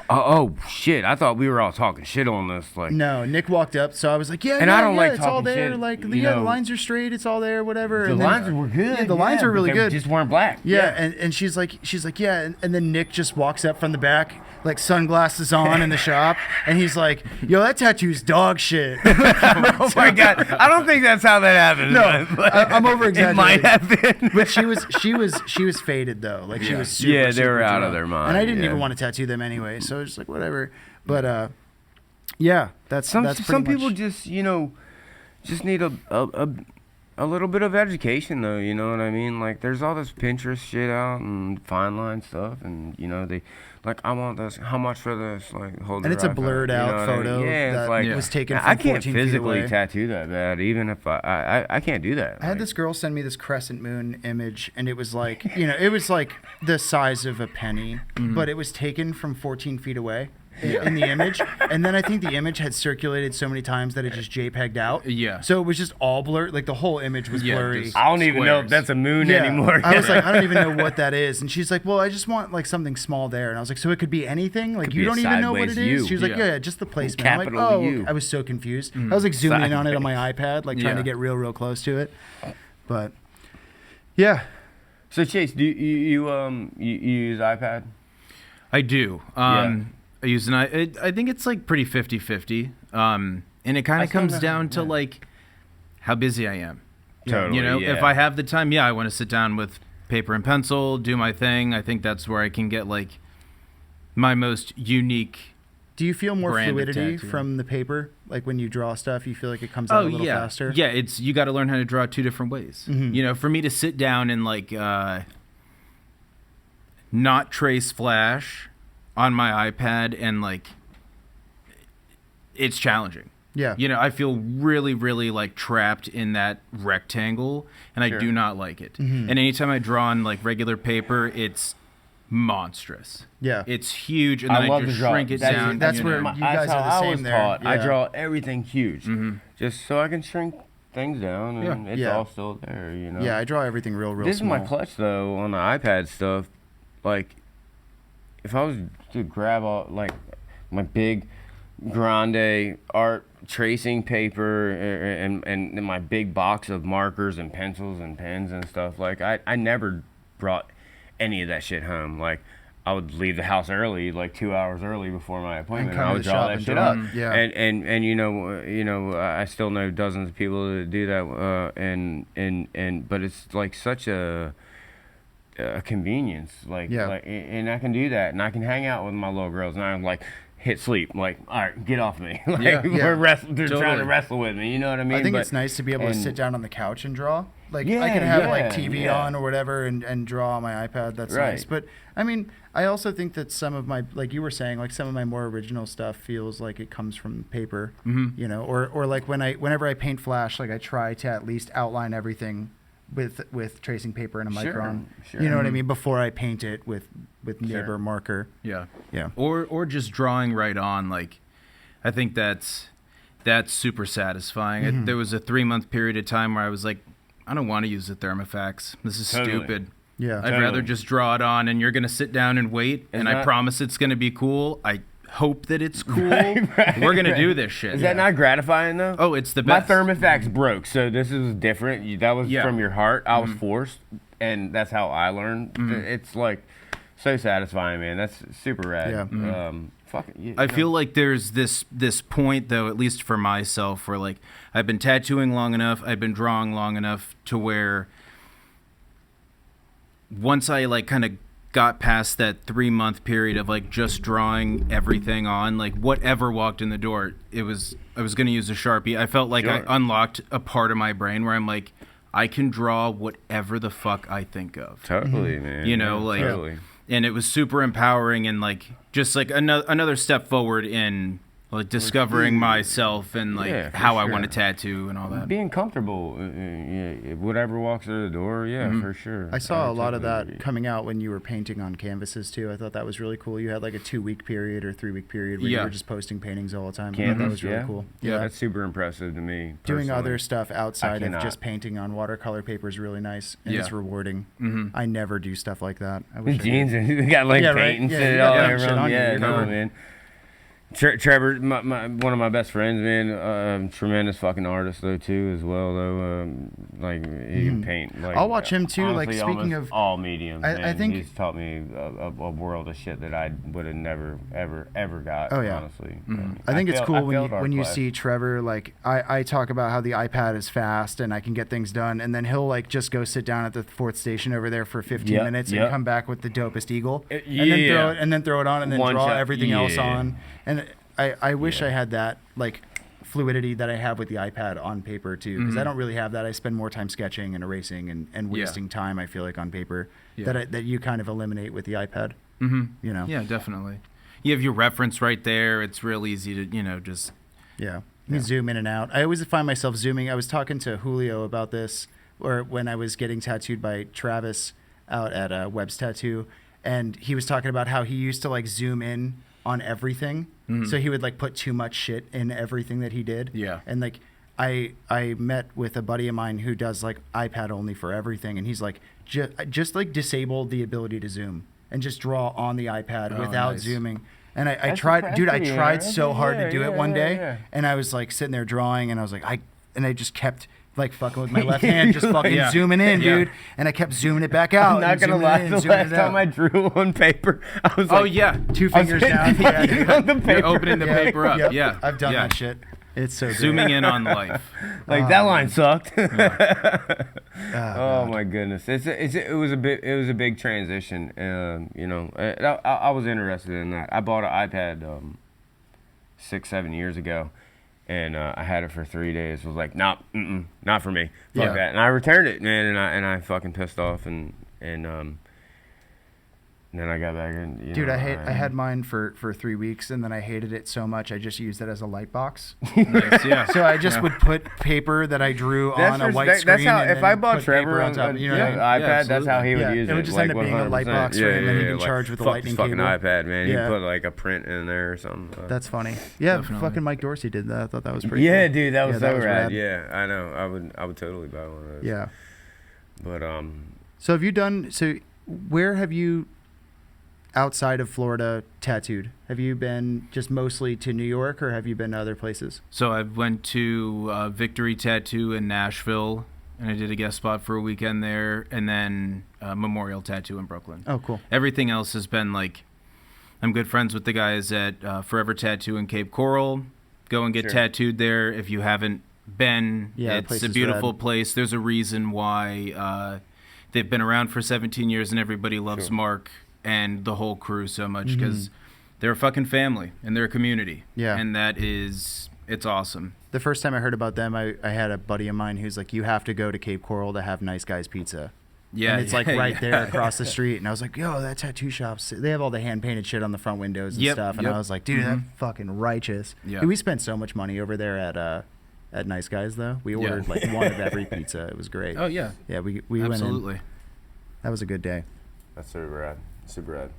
oh shit! I thought we were all talking shit on this. Like, No, Nick walked up, so I was like, "Yeah, And yeah, I don't yeah, like it's all talking there. shit, Like, you yeah, the know. lines are straight. It's all there. Whatever." the And then- lines were good. Yeah, the lines were really but they good. Just weren't black. Yeah, and she's like, yeah, and then Nick just walks up from the back, like sunglasses on in the shop, and he's like, "Yo, that tattoo's dog shit." Oh my god! I don't think that's how that happened. No, I'm over It might exaggerating. have been. But she was faded though, like she was super. Yeah, they super were out of drunk. their mind, and I didn't yeah. even want to tattoo them anyway, so it's like whatever. But yeah, that's Some pretty people much, just just need a little bit of education though. You know what I mean? Like there's all this Pinterest shit out and fine line stuff, and they like I want this. How much for this? Like hold. and your it's a iPhone, blurred you know out what I mean? photo Yeah, that it's like was taken from I can't 14 feet physically away. tattoo that bad, even if I can't do that. I had Like, this girl send me this crescent moon image, and it was like, it was like the size of a penny, but it was taken from 14 feet away in the image. And then I think the image had circulated so many times that it just JPEG'd out. Yeah. So it was just all blurred. Like the whole image was Yeah, blurry. just- I don't even know if Squares. that's a moon Yeah. anymore. I was like, I don't even know what that is. And she's like, well, I just want like something small there. And I was like, so it could be anything? Like Could you be a don't even know what it sideways is? U. She was like, Yeah. yeah, just the placement. I'm like, Capital oh, U. I was so confused. I was like zooming in on it on my iPad, like trying to Yeah. get real close to it. But yeah. So Chase, do you use iPad? I do. I use I think it's like pretty 50-50. And it kind I of still comes know- down to yeah. like how busy I am. Totally. You know, yeah. if I have the time, I want to sit down with paper and pencil, do my thing. I think that's where I can get like my most unique. Do you feel more brand of fluidity tattoo. from the paper? Like when you draw stuff, you feel like it comes out a little faster? Yeah, it's you got to learn how to draw two different ways. Mhm. You know, for me to sit down and like not trace flash on my iPad and like it's challenging. Yeah. You know, I feel really, really like trapped in that rectangle, and Sure. I do not like it. Mhm. And anytime I draw on like regular paper, it's monstrous. Yeah. It's huge, and then I I, love just to draw. shrink it That's- down. that's you where know. you guys that's are the how I same was there. taught. I Yeah. draw everything huge, Mhm. just so I can shrink things down, and Yeah. it's Yeah. all still there. You know. Yeah, I draw everything real This small. is my clutch though on the iPad stuff. Like, if I was to grab all like my big grande art tracing paper and my big box of markers and pencils and pens and stuff, like I never brought any of that shit home. Like, I would leave the house early, like 2 hours early before my appointment, and come I to would the draw shop that and shit draw. up. Yeah. And I still know dozens of people that do that, but it's like such a convenience, like, Yeah. and I can do that, and I can hang out with my little girls, and I'm like, hit sleep, like, all right, get off me, like, Yeah. they're trying to Totally. wrestle with me, you know what I mean? I think But- it's nice to be able to and- sit down on the couch and draw. Like I Yeah, can have yeah, like TV yeah. on or whatever and draw on my iPad. That's Right. nice. But I mean, I also think that some of my, like you were saying, like some of my more original stuff feels like it comes from paper. Mhm. You know, or like whenever I paint Flash, like I try to at least outline everything with tracing paper and a Sure, micron. sure. You know what I mean? Before I paint it with nib Sure. or marker. Yeah. Yeah. Or just drawing right on. Like, I think that's super satisfying. Mm-hmm. There was a 3-month period of time where I was like, I don't want to use the Thermofax. This is Totally. stupid. Yeah. I'd Totally. rather just draw it on, and you're gonna sit down and wait, and I that- promise it's gonna be cool. I hope that it's cool. Right, We're gonna right. do this shit. Is that not gratifying though? Oh, it's the My best. Thermofax broke, so this is different. That was Yeah. from your heart. I was forced. and that's how I learned. It's like so satisfying, man. That's super rad. Yeah. I feel like there's this point, though, at least for myself, where like I've been tattooing long enough, I've been drawing long enough to where once I like kind of got past that 3-month period of like just drawing everything on, like whatever walked in the door, I was going to use a Sharpie. I felt like I unlocked a part of my brain where I'm like, I can draw whatever the fuck I think of. Totally, man. You know, like, totally. And it was super empowering and like just like another step forward in like discovering myself and like how I want to tattoo and all that. Being comfortable, whatever walks through the door, for sure. I saw a lot of that coming out when you were painting on canvases too. I thought that was really cool. You had like a 2-week period or 3-week period where you were just posting paintings all the time. I thought that was really cool. Yeah, that's super impressive to me. Doing other stuff outside of just painting on watercolor paper is really nice and it's rewarding. I never do stuff like that. I wish jeans and got like paint and shit all over them. Yeah, no, man. Trevor, one of my best friends, man, tremendous fucking artist though too, as well though. Like he can paint. Like, I'll watch him too. Honestly, like speaking of all mediums, I think he's taught me a world of shit that I would have never ever got. Oh yeah, honestly. I think it's cool when you see Trevor. Like I talk about how the iPad is fast and I can get things done, and then he'll like just go sit down at the fourth station over there for 15 minutes and come back with the dopest eagle, and then throw it on and then draw everything else on. And I wish I had that like fluidity that I have with the iPad on paper too, because I don't really have that. I spend more time sketching and erasing and wasting time, I feel like, on paper that you kind of eliminate with the iPad. You know? Yeah, definitely. You have your reference right there. It's real easy to, just... Yeah. You can zoom in and out. I always find myself zooming. I was talking to Julio about this, or when I was getting tattooed by Travis out at Webb's Tattoo, and he was talking about how he used to like zoom in on everything. So he would like put too much shit in everything that he did. Yeah. And like I met with a buddy of mine who does like iPad only for everything, and he's like just like disable the ability to zoom and just draw on the iPad without zooming. And I tried, dude. I tried so hard to do it one day, and I was like sitting there drawing, and I was like, I just kept like fucking with my left hand, just fucking zooming in, dude. And I kept zooming it back out. I'm not gonna lie, the last time I drew on paper, I was like, 2 fingers down. On the paper. You're opening the paper up. Yeah, I've done that shit. It's so zooming in on life. Like that line sucked. Oh my goodness, it was a big transition. I was interested in that. I bought an iPad 6-7 years ago. And I had it for 3 days. Was like, nah, not for me. Fuck that. And I returned it, man. And I fucking pissed off. And then I got back in. Dude, I had mine for 3 weeks, and then I hated it so much I just used it as a light box. Nice, yeah. So I just would put paper that I drew on a white screen. That's how. And if I bought Trevor on top, iPad, that's how he would use it. It would just end up being a light box for him, and he'd be charged with a lightning cable. Fucking iPad, man. He'd put like a print in there or something. That's funny. Yeah, definitely. Fucking Mike Dorsey did that. I thought that was pretty. Yeah, cool. Dude, that was so rad. Yeah, I know. I would totally buy one of those. Yeah. But So have you done? So where have you? Outside of Florida tattooed? Have you been just mostly to New York, or have you been to other places? So I went to Victory Tattoo in Nashville, and I did a guest spot for a weekend there, and then Memorial Tattoo in Brooklyn. Oh, cool. Everything else has been like, I'm good friends with the guys at Forever Tattoo in Cape Coral. Go and get tattooed there if you haven't been. It's a beautiful place. There's a reason why they've been around for 17 years, and everybody loves Mark and the whole crew so much, because they're a fucking family and they're a community. Yeah. And it's awesome. The first time I heard about them, I had a buddy of mine who's like, you have to go to Cape Coral to have Nice Guys Pizza. Yeah. And it's like right there across the street. And I was like, yo, that tattoo shop's, they have all the hand painted shit on the front windows and stuff. And I was like, dude, that's fucking righteous. Yeah. Dude, we spent so much money over there at Nice Guys though. We ordered like one of every pizza. It was great. Oh yeah. Yeah, we went in. That was a good day. That's so rad. Super rad.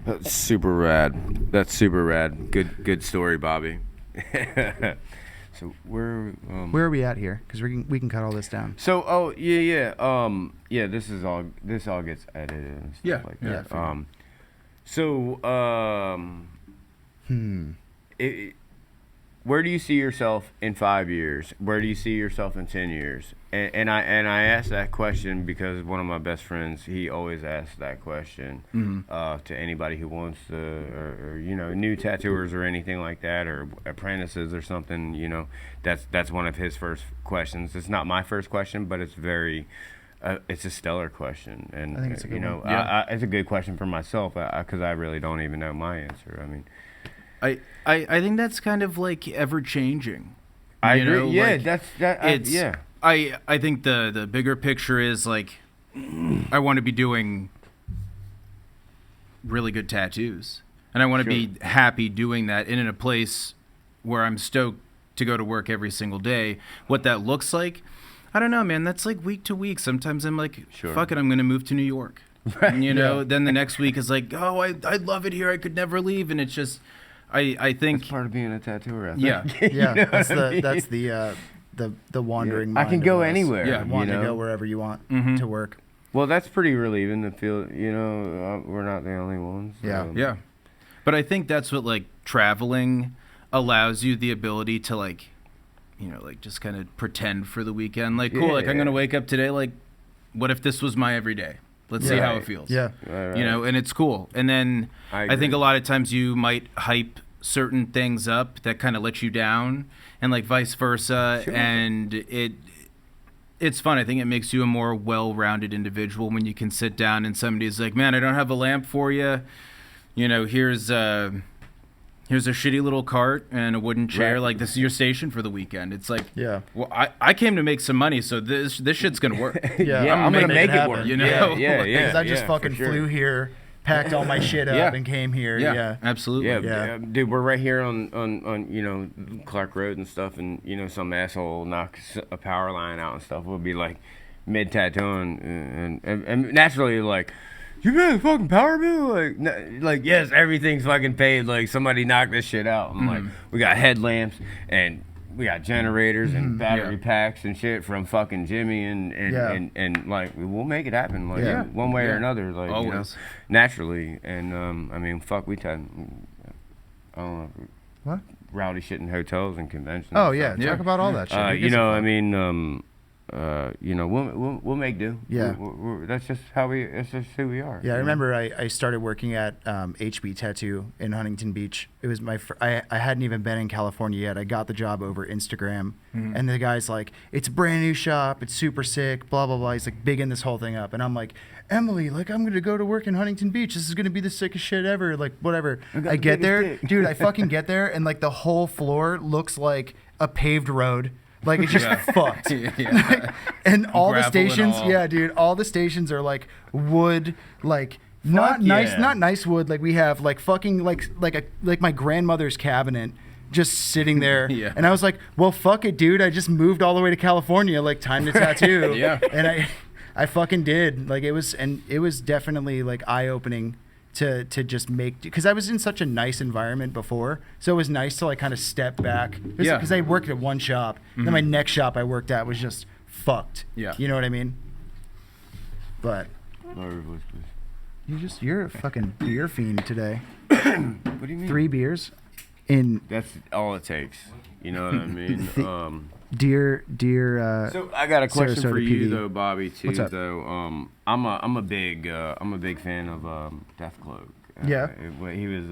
That's super rad. That's super rad. Good story, Bobby. So where are we at here? Because we can cut all this down. So this all gets edited and stuff like that. where do you see yourself in 5 years? Where do you see yourself in 10 years? And I ask that question because one of my best friends, he always asks that question to anybody who wants to, or you know, new tattooers or anything like that, or apprentices or something. You know, that's one of his first questions. It's not my first question, but it's very. It's a stellar question, and I think it's a good one. it's a good question for myself because I really don't even know my answer. I mean, I think that's kind of like ever changing. I You agree. know, Yeah, like, it's yeah. I think the bigger picture is like I want to be doing really good tattoos, and I want to be happy doing that and in a place where I'm stoked to go to work every single day. What that looks like, I don't know, man. That's like week to week. Sometimes I'm like, fuck it, I'm gonna move to New York. And, you know, then the next week is like, oh, I love it here. I could never leave, and it's just. I think That's part of being a tattooer. I think. Yeah. Yeah, know that's what I mean? that's the wandering. I can mind go of us. anywhere. Yeah. you Want know? to go wherever you want to work. Well, that's pretty relieving to feel. You know, we're not the only ones. Yeah. Yeah. But I think that's what like traveling allows you the ability to like, you know, like just kind of pretend for the weekend. Like, cool, like I'm going to wake up today. Like, what if this was my everyday? Let's see how it feels. Yeah. Right. You know, and it's cool. And then I I think agree. a lot of times you might hype certain things up that kind of let you down and like vice versa. Sure. And it's fun. I think it makes you a more well-rounded individual when you can sit down and somebody's like, man, I don't have a lamp for you. You know, here's a shitty little cart and a wooden chair. Right. Like, this is your station for the weekend. It's like, Yeah. well, I came to make some money, so this shit's gonna work. Yeah. Yeah, I'm gonna make it happen. work. You know? Yeah. Because I just fucking for sure. flew here, packed all my shit up, Yeah. and came here. Yeah, Yeah. absolutely. Yeah, Yeah. dude, we're right here on you know Clark Road and stuff, and you know some asshole knocks a power line out and stuff. We'll be like mid tattooing, and naturally like, you pay the fucking power bill? Like yes, everything's fucking paid. Like somebody knocked this shit out. I'm like, we got headlamps and we got generators and battery packs and shit from fucking Jimmy and like we'll make it happen like one way or another like Always. you know naturally and I mean fuck we had I don't know What? rowdy shit in hotels and conventions. Oh and yeah. stuff. Talk about all that shit. Who You gives a know, fuck? I mean, you know, we'll make do. Yeah. That's just how that's just who we are. Yeah, I you know? remember I started working at HB Tattoo in Huntington Beach. It was I hadn't even been in California yet. I got the job over Instagram, and the guy's like, "It's a brand new shop. It's super sick. Blah blah blah." He's like bigging this whole thing up, and I'm like, "Emily, like I'm gonna go to work in Huntington Beach. This is gonna be the sickest shit ever. Like whatever." got I the get there, biggest dick. dude. I fucking get there, and like the whole floor looks like a paved road. Like it's just fucked. Yeah. And all the Gravel and stations, all. yeah, dude, all the stations are like wood, like not nice, yeah. not nice wood. Like we have like fucking like my grandmother's cabinet just sitting there. Yeah. And I was like, well, fuck it, dude. I just moved all the way to California. Like time to tattoo. Yeah. And I fucking did. Like it was definitely like eye opening to just make, because I was in such a nice environment before, so it was nice to like kind of step back. Yeah. Because I worked at one shop, then my next shop I worked at was just fucked. Yeah. You know what I mean? But Lower your voice, please. you're a fucking beer fiend today. What do you mean? 3 beers in That's all it takes. You know what I mean? dear So I got a question Sarasota for you PD. though, Bobby. Too What's up? though. I'm a big fan of Death Cloak. Yeah. He was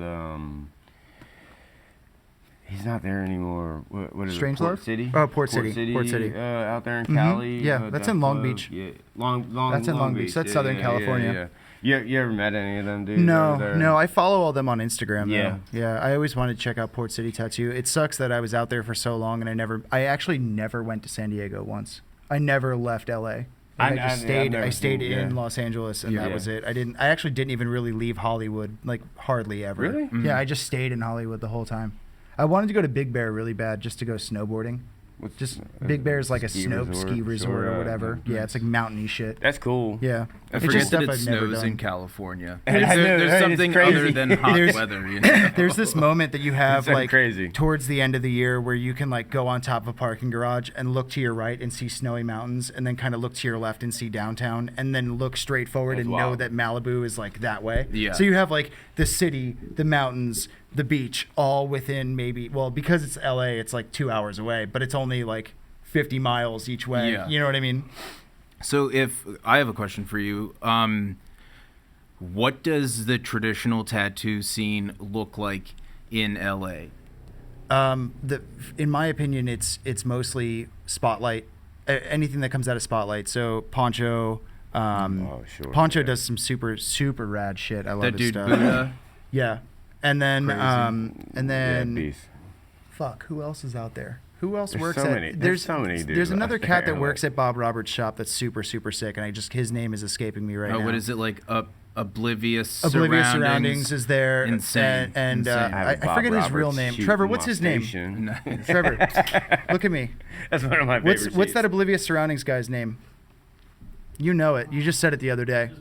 he's not there anymore. What is Strange it? Port Lord? City. Oh, Port City. Port City. Out there in Cali. Yeah, that's Death in Long Cloak. Beach. Yeah, Long. That's in Long Beach. That's Southern California. You ever met any of them dudes? No, over there? no, I follow all them on Instagram. Yeah. Though. Yeah. I always wanted to check out Port City Tattoo. It sucks that I was out there for so long and I actually never went to San Diego once. I never left LA. Like, I just stayed. never I stayed seen- in yeah. Los Angeles, and that Yeah. was it. I actually didn't even really leave Hollywood, like hardly ever. Really? Yeah, I just stayed in Hollywood the whole time. I wanted to go to Big Bear really bad, just to go snowboarding. What's- Just Big Bear's like a ski ski resort, resort sure, or whatever. yeah. Yeah, it's like mountainy shit. That's cool. Yeah. I It's forget just that stuff it I've never snows done. in California. I know, right? There's It's something crazy. other than hot There's- weather. You know? There's this moment that you have so like crazy. towards the end of the year where you can like go on top of a parking garage and look to your right and see snowy mountains, and then kind of look to your left and see downtown, and then look straight forward That's and know wild. that Malibu is like that way. Yeah. So you have like the city, the mountains, the beach, all within maybe, well, because it's LA, it's like 2 hours away, but it's only like 50 miles each way. Yeah. You know what I mean? So if I have a question for you, what does the traditional tattoo scene look like in LA? In my opinion, it's mostly Spotlight, anything that comes out of Spotlight. So Poncho, Sure, Poncho yeah. does some super rad shit. I love That his dude stuff. Buddha. Yeah, and then Crazy. and then Yeah, beast. fuck, who else is out there? Who else There's works so at? many- there's so many dudes There's out another cat there, that works like- at Bob Roberts' shop that's super sick, and his name is escaping me right now. What is it like? Oblivious Oblivious Surroundings is there. Insane. And Insane. I have I Bob forget his real Roberts name. shooting Trevor, my what's his name? station. Trevor, look at me. That's one of my favorite What's that sheets. Oblivious Surroundings guy's name? You know it. You just said it the other day.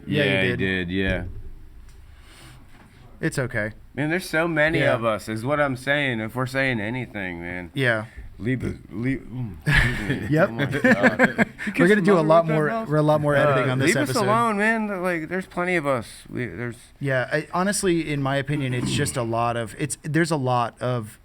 Yeah, you he did. Yeah. It's okay. Man, there's so many Yeah. of us, is what I'm saying. If we're saying anything, man. Yeah. Leave. Yep. Oh my God. We're gonna do a lot What the more. hell? We're a lot more editing on this leave episode. us alone, man. Like, there's plenty of us. Yeah, honestly, in my opinion, it's just a lot of there's a lot of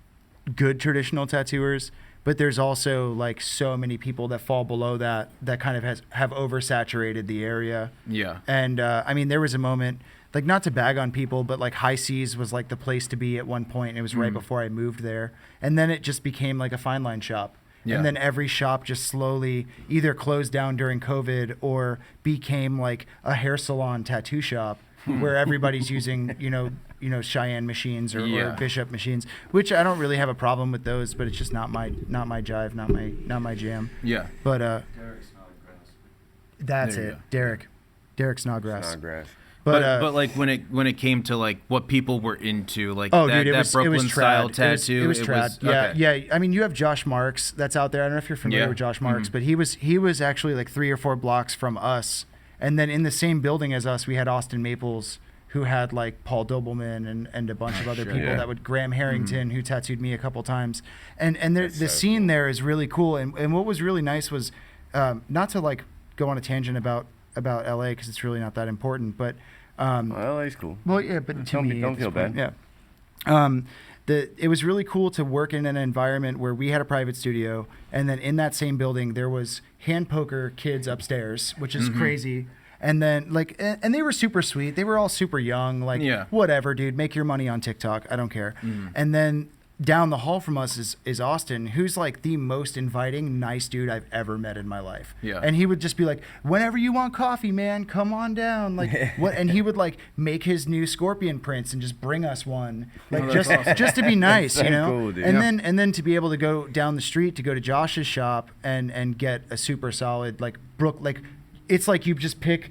good traditional tattooers, but there's also like so many people that fall below that kind of have oversaturated the area. Yeah. And I mean, there was a moment, like, not to bag on people, but like High Seas was like the place to be at one point, and it was right before I moved there. And then it just became like a fine line shop. Yeah. And then every shop just slowly either closed down during COVID or became like a hair salon tattoo shop where everybody's using, you know, Cheyenne machines or Yeah. Bishop machines, which I don't really have a problem with those, but it's just not my jive, not my jam. Yeah. But that's There you it. go. Derek Snodgrass. Snodgrass. But like when it came to like what people were into, like Oh, that, dude, it that was Brooklyn style trad. tattoo, It was trad. Yeah, okay. yeah. I mean, you have Josh Marks that's out there. I don't know if you're familiar Yeah. with Josh Marks, Mhm. but he was actually like 3 or 4 blocks from us. And then in the same building as us, we had Austin Maples, who had like Paul Dobelman and a bunch of other Sure. people Yeah. that would Graham Harrington, who tattooed me a couple times. And That's the so scene cool. there is really cool. And what was really nice was not to like go on a tangent about LA because it's really not that important, but Well, LA's cool. well, yeah, but to Don't me, don't at this feel point, bad. Yeah. It was really cool to work in an environment where we had a private studio, and then in that same building there was hand poker kids upstairs, which is crazy. And then like, and they were super sweet. They were all super young, like Yeah. whatever, dude. Make your money on TikTok. I don't care. And then down the hall from us is Austin, who's like the most inviting, nice dude I've ever met in my life. Yeah. And he would just be like, whenever you want coffee, man, come on down. Like what? And he would like make his new scorpion prints and just bring us one, like that's awesome. just to be nice, so you know. cool, dude. And Yeah. then to be able to go down the street to go to Josh's shop and get a super solid like it's like you just pick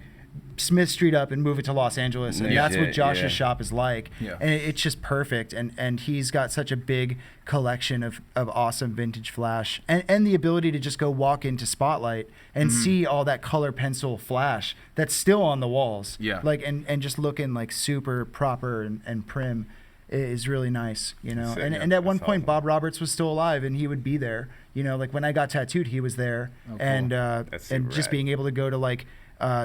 Smith Street up and move it to Los Angeles, and Yeah. that's what Josh's Yeah. shop is like. Yeah. And it's just perfect, and he's got such a big collection of awesome vintage flash, and the ability to just go walk into Spotlight and see all that color pencil flash that's still on the walls. Yeah. Like and just looking like super proper and prim is really nice, you know. Sick, And yeah. and at one That's point awesome. Bob Roberts was still alive, and he would be there. You know, like when I got tattooed, he was there, Oh, cool. and That's and super just rad. being able to go to like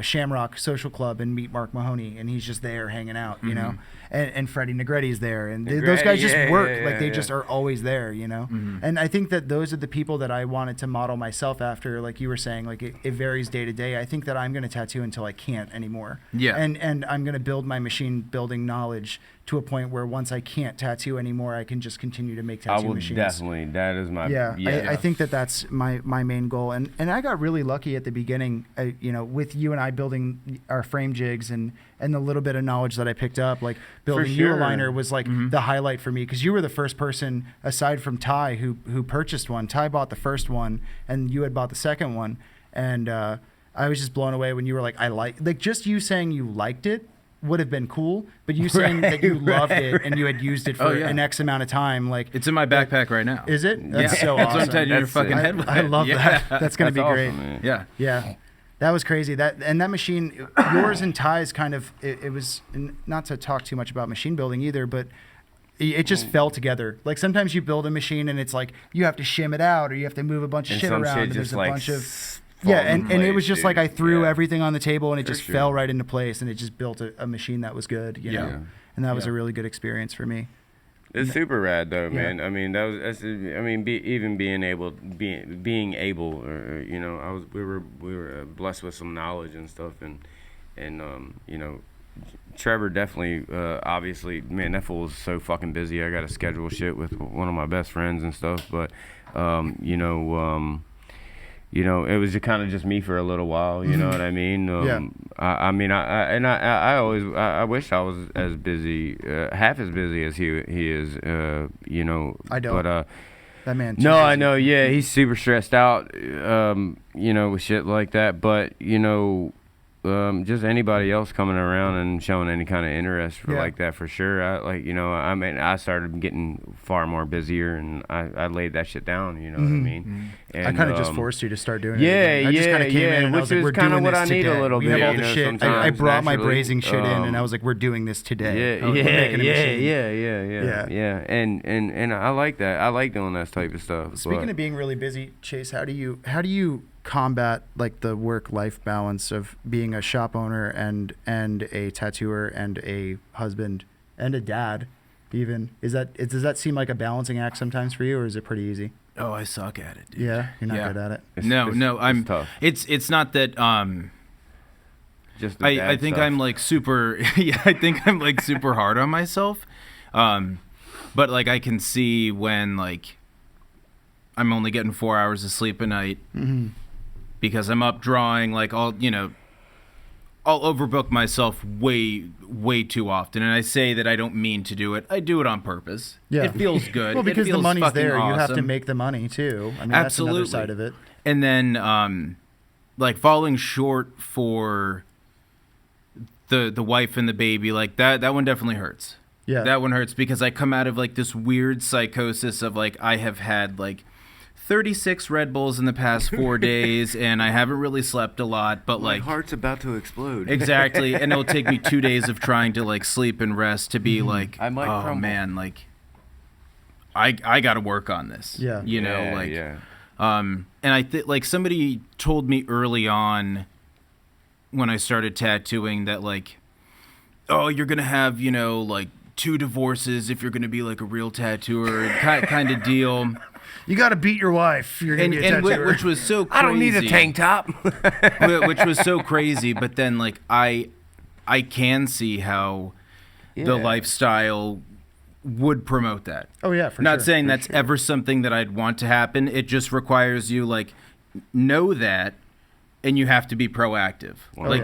Shamrock Social Club and meet Mark Mahoney, and he's just there hanging out, you know. And Freddie Negretti's there, and those guys just yeah, work yeah, like they yeah. just are always there, you know. And I think that those are the people that I wanted to model myself after. Like you were saying, like it varies day to day. I think that I'm going to tattoo until I can't anymore. Yeah. And I'm going to build my machine building knowledge to a point where once I can't tattoo anymore, I can just continue to make I tattoo will machines. definitely. That is my. Yeah, Yeah. I think that that's my main goal, and I got really lucky at the beginning, you know, with you and I building our frame jigs and the little bit of knowledge that I picked up, like building you a sure. liner was like the highlight for me, because you were the first person aside from Ty who purchased one. Ty bought the first one, and you had bought the second one, and I was just blown away when you were like, like just you saying you liked it would have been cool, but you saying that you loved it and you had used it for Oh, yeah. an X amount of time, like It's in my backpack right now. is it? That's Yeah. so That's what awesome. I'm tattooing your That's fucking sick. head with. I love Yeah. that. That's gonna be That's great. awesome, man. Yeah. Yeah. That was crazy. That machine, yours and Ty's kind of, it was, not to talk too much about machine building either, but it just fell together. Like sometimes you build a machine and it's like you have to shim it out or you have to move a bunch of shit around and there's a bunch of and it was just like I threw everything on the table and it just fell right into place and it just built a machine that was good, you know. And that was a really good experience for me. It's super rad though, man. I mean, being able, you know, we were blessed with some knowledge and stuff, and you know, Trevor definitely, obviously, man, that fool is so fucking busy. I got to schedule shit with one of my best friends and stuff, but you know, it was kind of just me for a little while. You know what I mean? I wish I was as busy, half as busy as he is. You know, I don't. But that man. No, I know. Yeah, he's super stressed out. You know, with shit like that. But you know, just anybody else coming around and showing any kind of interest for like that, for sure. I started getting far more busier, and I laid that shit down. You know what I mean? And, I kind of just forced you to start doing it. Yeah, I just kind of came in and which I was like, is we're kind of doing what this I need today. a little We bit. have all the shit. I brought my brazing shit in, and I was like, we're doing this today. Yeah. And I like that. I like doing that type of stuff. Speaking of being really busy, Chase, how do you combat like the work-life balance of being a shop owner and a tattooer and a husband and a dad even? Does that seem like a balancing act sometimes for you, or is it pretty easy? Oh, I suck at it, dude. Yeah, you're not good at it. I'm tough. It's not that just I think I'm like super I think I'm like super hard on myself. But like I can see when like I'm only getting 4 hours of sleep a night. Because I'm up drawing, like I'll overbook myself way too often, and I say that I don't mean to do it. I do it on purpose. Yeah, it feels good. Well, because the money's there, awesome. You have to make the money too. I mean, Absolutely. That's another side of it. And then, like falling short for the wife and the baby, like that one definitely hurts. Yeah, that one hurts because I come out of like this weird psychosis of like I have had like 36 Red Bulls in the past 4 days, and I haven't really slept a lot, but my like heart's about to explode. Exactly, and it'll take me 2 days of trying to like sleep and rest to be like, I might crumble. Man, like I got to work on this. Yeah, you know, and I think like somebody told me early on when I started tattooing that like, oh, you're gonna have like 2 divorces if you're gonna be like a real tattooer, kind of deal. You got to beat your wife. You're gonna be a tattooer. Which was so crazy. I don't need a tank top. Which was so crazy, but then like I can see how the lifestyle would promote that. Oh yeah, for Not sure. saying that's ever something that I'd want to happen. It just requires you like know that, and you have to be proactive.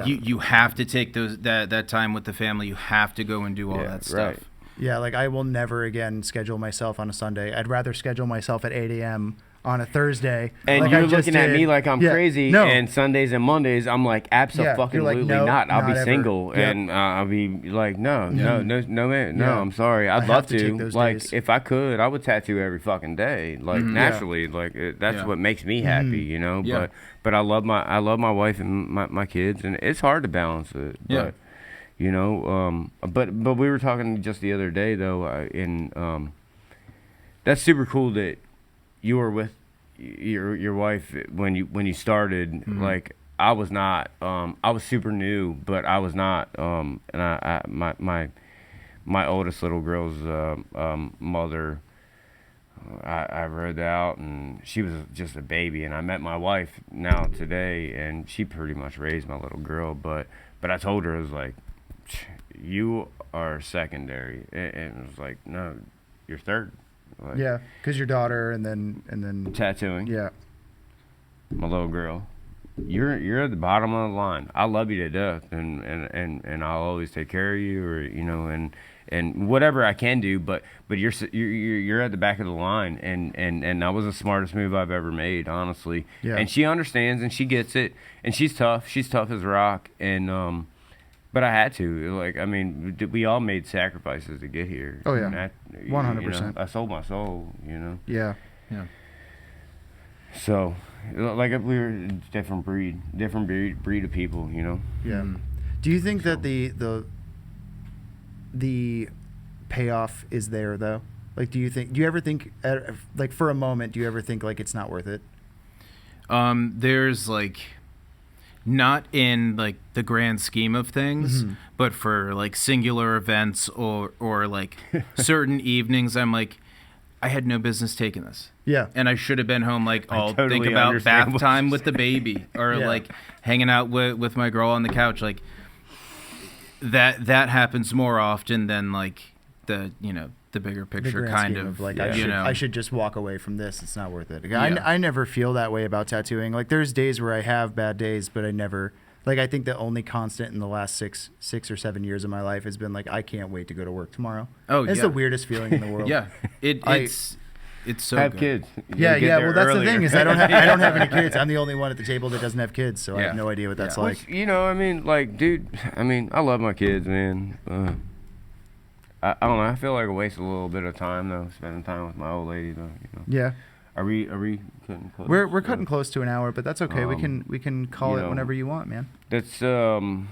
You have to take that time with the family. You have to go and do all that stuff. Right. Yeah, like I will never again schedule myself on a Sunday. I'd rather schedule myself at 8 a.m. on a Thursday. And like you're looking at me like I'm crazy. No. And Sundays and Mondays, I'm like, absolutely not. I'll be ever. single, and I'll be like, no, man, no. I'm sorry. I'd love to. Take those like, days. if I could, I would tattoo every fucking day. Like naturally, like that's what makes me happy, you know. Yeah. But I love my wife and my kids, and it's hard to balance it. Yeah. But, you know, but we were talking just the other day though, and that's super cool that you were with your wife when you started. Like I was not, I was super new, but I was not, and my oldest little girl's mother, I rode out, and she was just a baby, and I met my wife now today, and she pretty much raised my little girl, but I told her, I was like, you are secondary, and it was like, no, you're third. Like, yeah, because your daughter, and then tattooing. Yeah, my little girl. You're at the bottom of the line. I love you to death, and I'll always take care of you, or and whatever I can do. But you're at the back of the line, and that was the smartest move I've ever made, honestly. Yeah. And she understands, and she gets it, and she's tough. She's tough as rock, and but I had to. Like, I mean, we all made sacrifices to get here. Oh yeah, 100%. I sold my soul. Yeah. So, like if we were a different breed of people, you know. Yeah. Do you think that the payoff is there though? Like, do you ever think, like for a moment, do you ever think like it's not worth it? There's like, not in like the grand scheme of things, but for like singular events or like certain evenings, I'm like, I had no business taking this. Yeah. And I should have been home like all totally think about understand bath time with the baby or Yeah. like hanging out with my girl on the couch. Like that happens more often than like the bigger The picture grand kind scheme of like yeah. I should just walk away from this. It's not worth it. Yeah. I never feel that way about tattooing. Like there's days where I have bad days, but I never like. I think the only constant in the last six or 7 years of my life has been like I can't wait to go to work tomorrow. Oh, It's yeah. the weirdest feeling in the world. Yeah. It's so Have good. kids. You Yeah, gotta get yeah. there Well, that's the earlier. thing is I don't have any kids. I'm the only one at the table that doesn't have kids, so I Yeah. have no idea what that's Yeah. like. Which, you know, I mean, like, dude, I mean, I love my kids, man. I don't know. I feel like I waste a little bit of time though, spending time with my old lady though. You know. Yeah. Are we cutting close? We're cutting close to an hour, but that's okay. We can call you it know, whenever you want, man. That's Do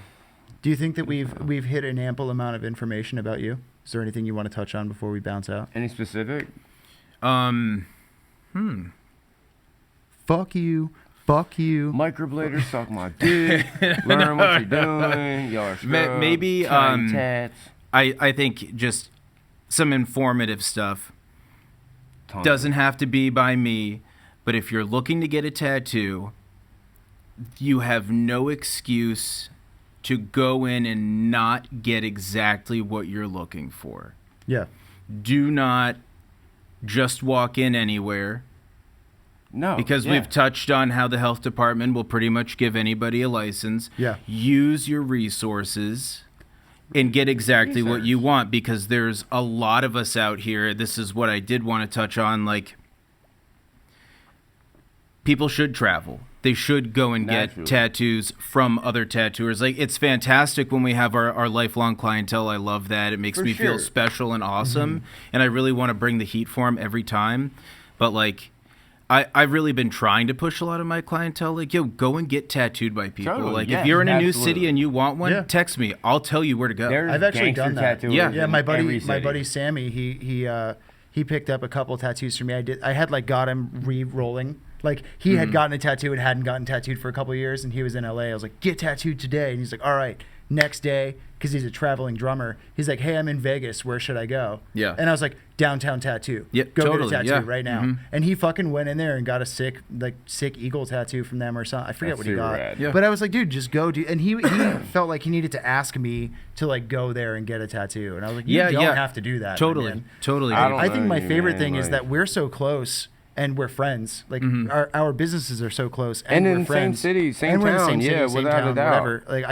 you think that we've hit an ample amount of information about you? Is there anything you want to touch on before we bounce out? any specific? Fuck you. Fuck you. Microblader, suck my dick. Learn what you're doing. Y'all are scrubs, Maybe, shiny tats. I think just some informative stuff. Tons. Doesn't have to be by me, but if you're looking to get a tattoo, you have no excuse to go in and not get exactly what you're looking for. Yeah. Do not just walk in anywhere, No. because yeah. we've touched on how the health department will pretty much give anybody a license. Yeah. Use your resources and get exactly what you want, because there's a lot of us out here. This is what I did want to touch on. Like, people should travel. They should go and Naturally. get tattoos from other tattooers. Like, it's fantastic when we have our lifelong clientele. I love that. It makes For me feel sure. special and awesome. And I really want to bring the heat for them every time. But, like, I've really been trying to push a lot of my clientele, like, yo, go and get tattooed by people. Totally, Like, yes, if you're in a new absolutely. city and you want one, Yeah. text me. I'll tell you where to go. There's I've actually gangster done that. tattooers Yeah. Yeah, in my every buddy city. Sammy, he picked up a couple tattoos for me. I had like got him re-rolling. Like he had gotten a tattoo and hadn't gotten tattooed for a couple of years, and he was in LA. I was like, get tattooed today, and he's like, all right. Next day, because he's a traveling drummer, he's like, hey, I'm in Vegas. Where should I go? Yeah. And I was like, downtown tattoo. Yeah, Go totally, get a tattoo yeah. right now. Mhm. And he fucking went in there and got a sick eagle tattoo from them or something. I forget That's what he super got. rad. Yeah. But I was like, dude, just go. And he felt like he needed to ask me to like go there and get a tattoo. And I was like, you don't have to do that. my Totally. man. Totally. I don't I think know my you, favorite man, thing is like- that we're so close and we're friends. Like our businesses are so close And we're in the same friends. city, same and we're in the town, same city, yeah, same without a town, doubt. Whatever. Like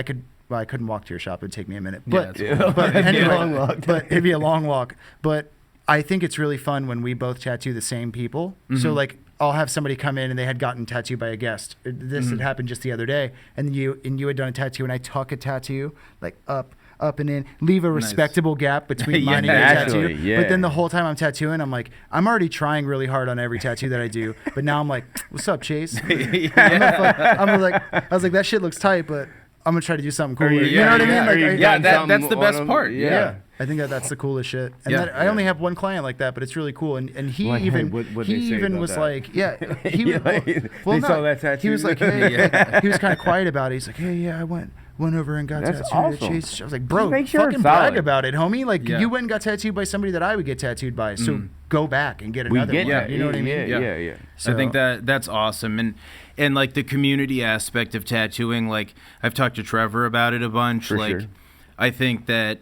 I couldn't walk to your shop. It'd take me a minute. Yeah, But, that's cool. but anyway, Long walk. but it'd be a long walk. But I think it's really fun when we both tattoo the same people. So like I'll have somebody come in and they had gotten tattooed by a guest. This had happened just the other day, and you had done a tattoo, and I tuck a tattoo like up and in, leave a respectable gap between mine and your Naturally, tattoo. yeah. But then the whole time I'm tattooing, I'm like, I'm already trying really hard on every tattoo that I do. But now I'm like, what's up, Chase? I'm like, I was like, that shit looks tight, but I'm gonna try to do something cooler. You know what I mean? Like, that's the best part. yeah. I think that's the coolest shit. And Yeah. I only have one client like that, but it's really cool. And he Like, hey, even what'd he they say even about was that? like, yeah, he Yeah, was, they saw that tattoo? He was like, hey, he was kind of quiet about it. He's like, hey, yeah, I went over and got That's tattooed at awesome. Chase. I was like, bro, make sure fucking it's brag solid. about it, homie. Like Yeah. you went and got tattooed by somebody that I would get tattooed by. So go back and get another one. that. You know what I mean? Yeah. I think that's awesome. And like the community aspect of tattooing, like I've talked to Trevor about it a bunch. For like sure. I think that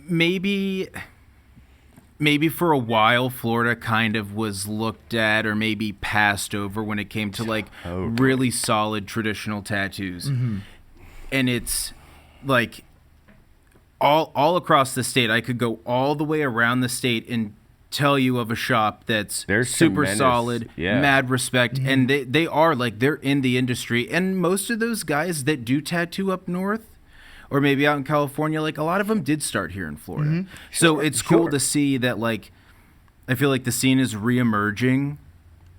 maybe for a while Florida kind of was looked at or maybe passed over when it came to like really solid traditional tattoos. And it's like all across the state. I could go all the way around the state and tell you of a shop that's They're super tremendous. solid, Yeah. mad respect, and they are like, they're in the industry. And most of those guys that do tattoo up north or maybe out in California, like a lot of them did start here in Florida. So it's cool to see that, like, I feel like the scene is reemerging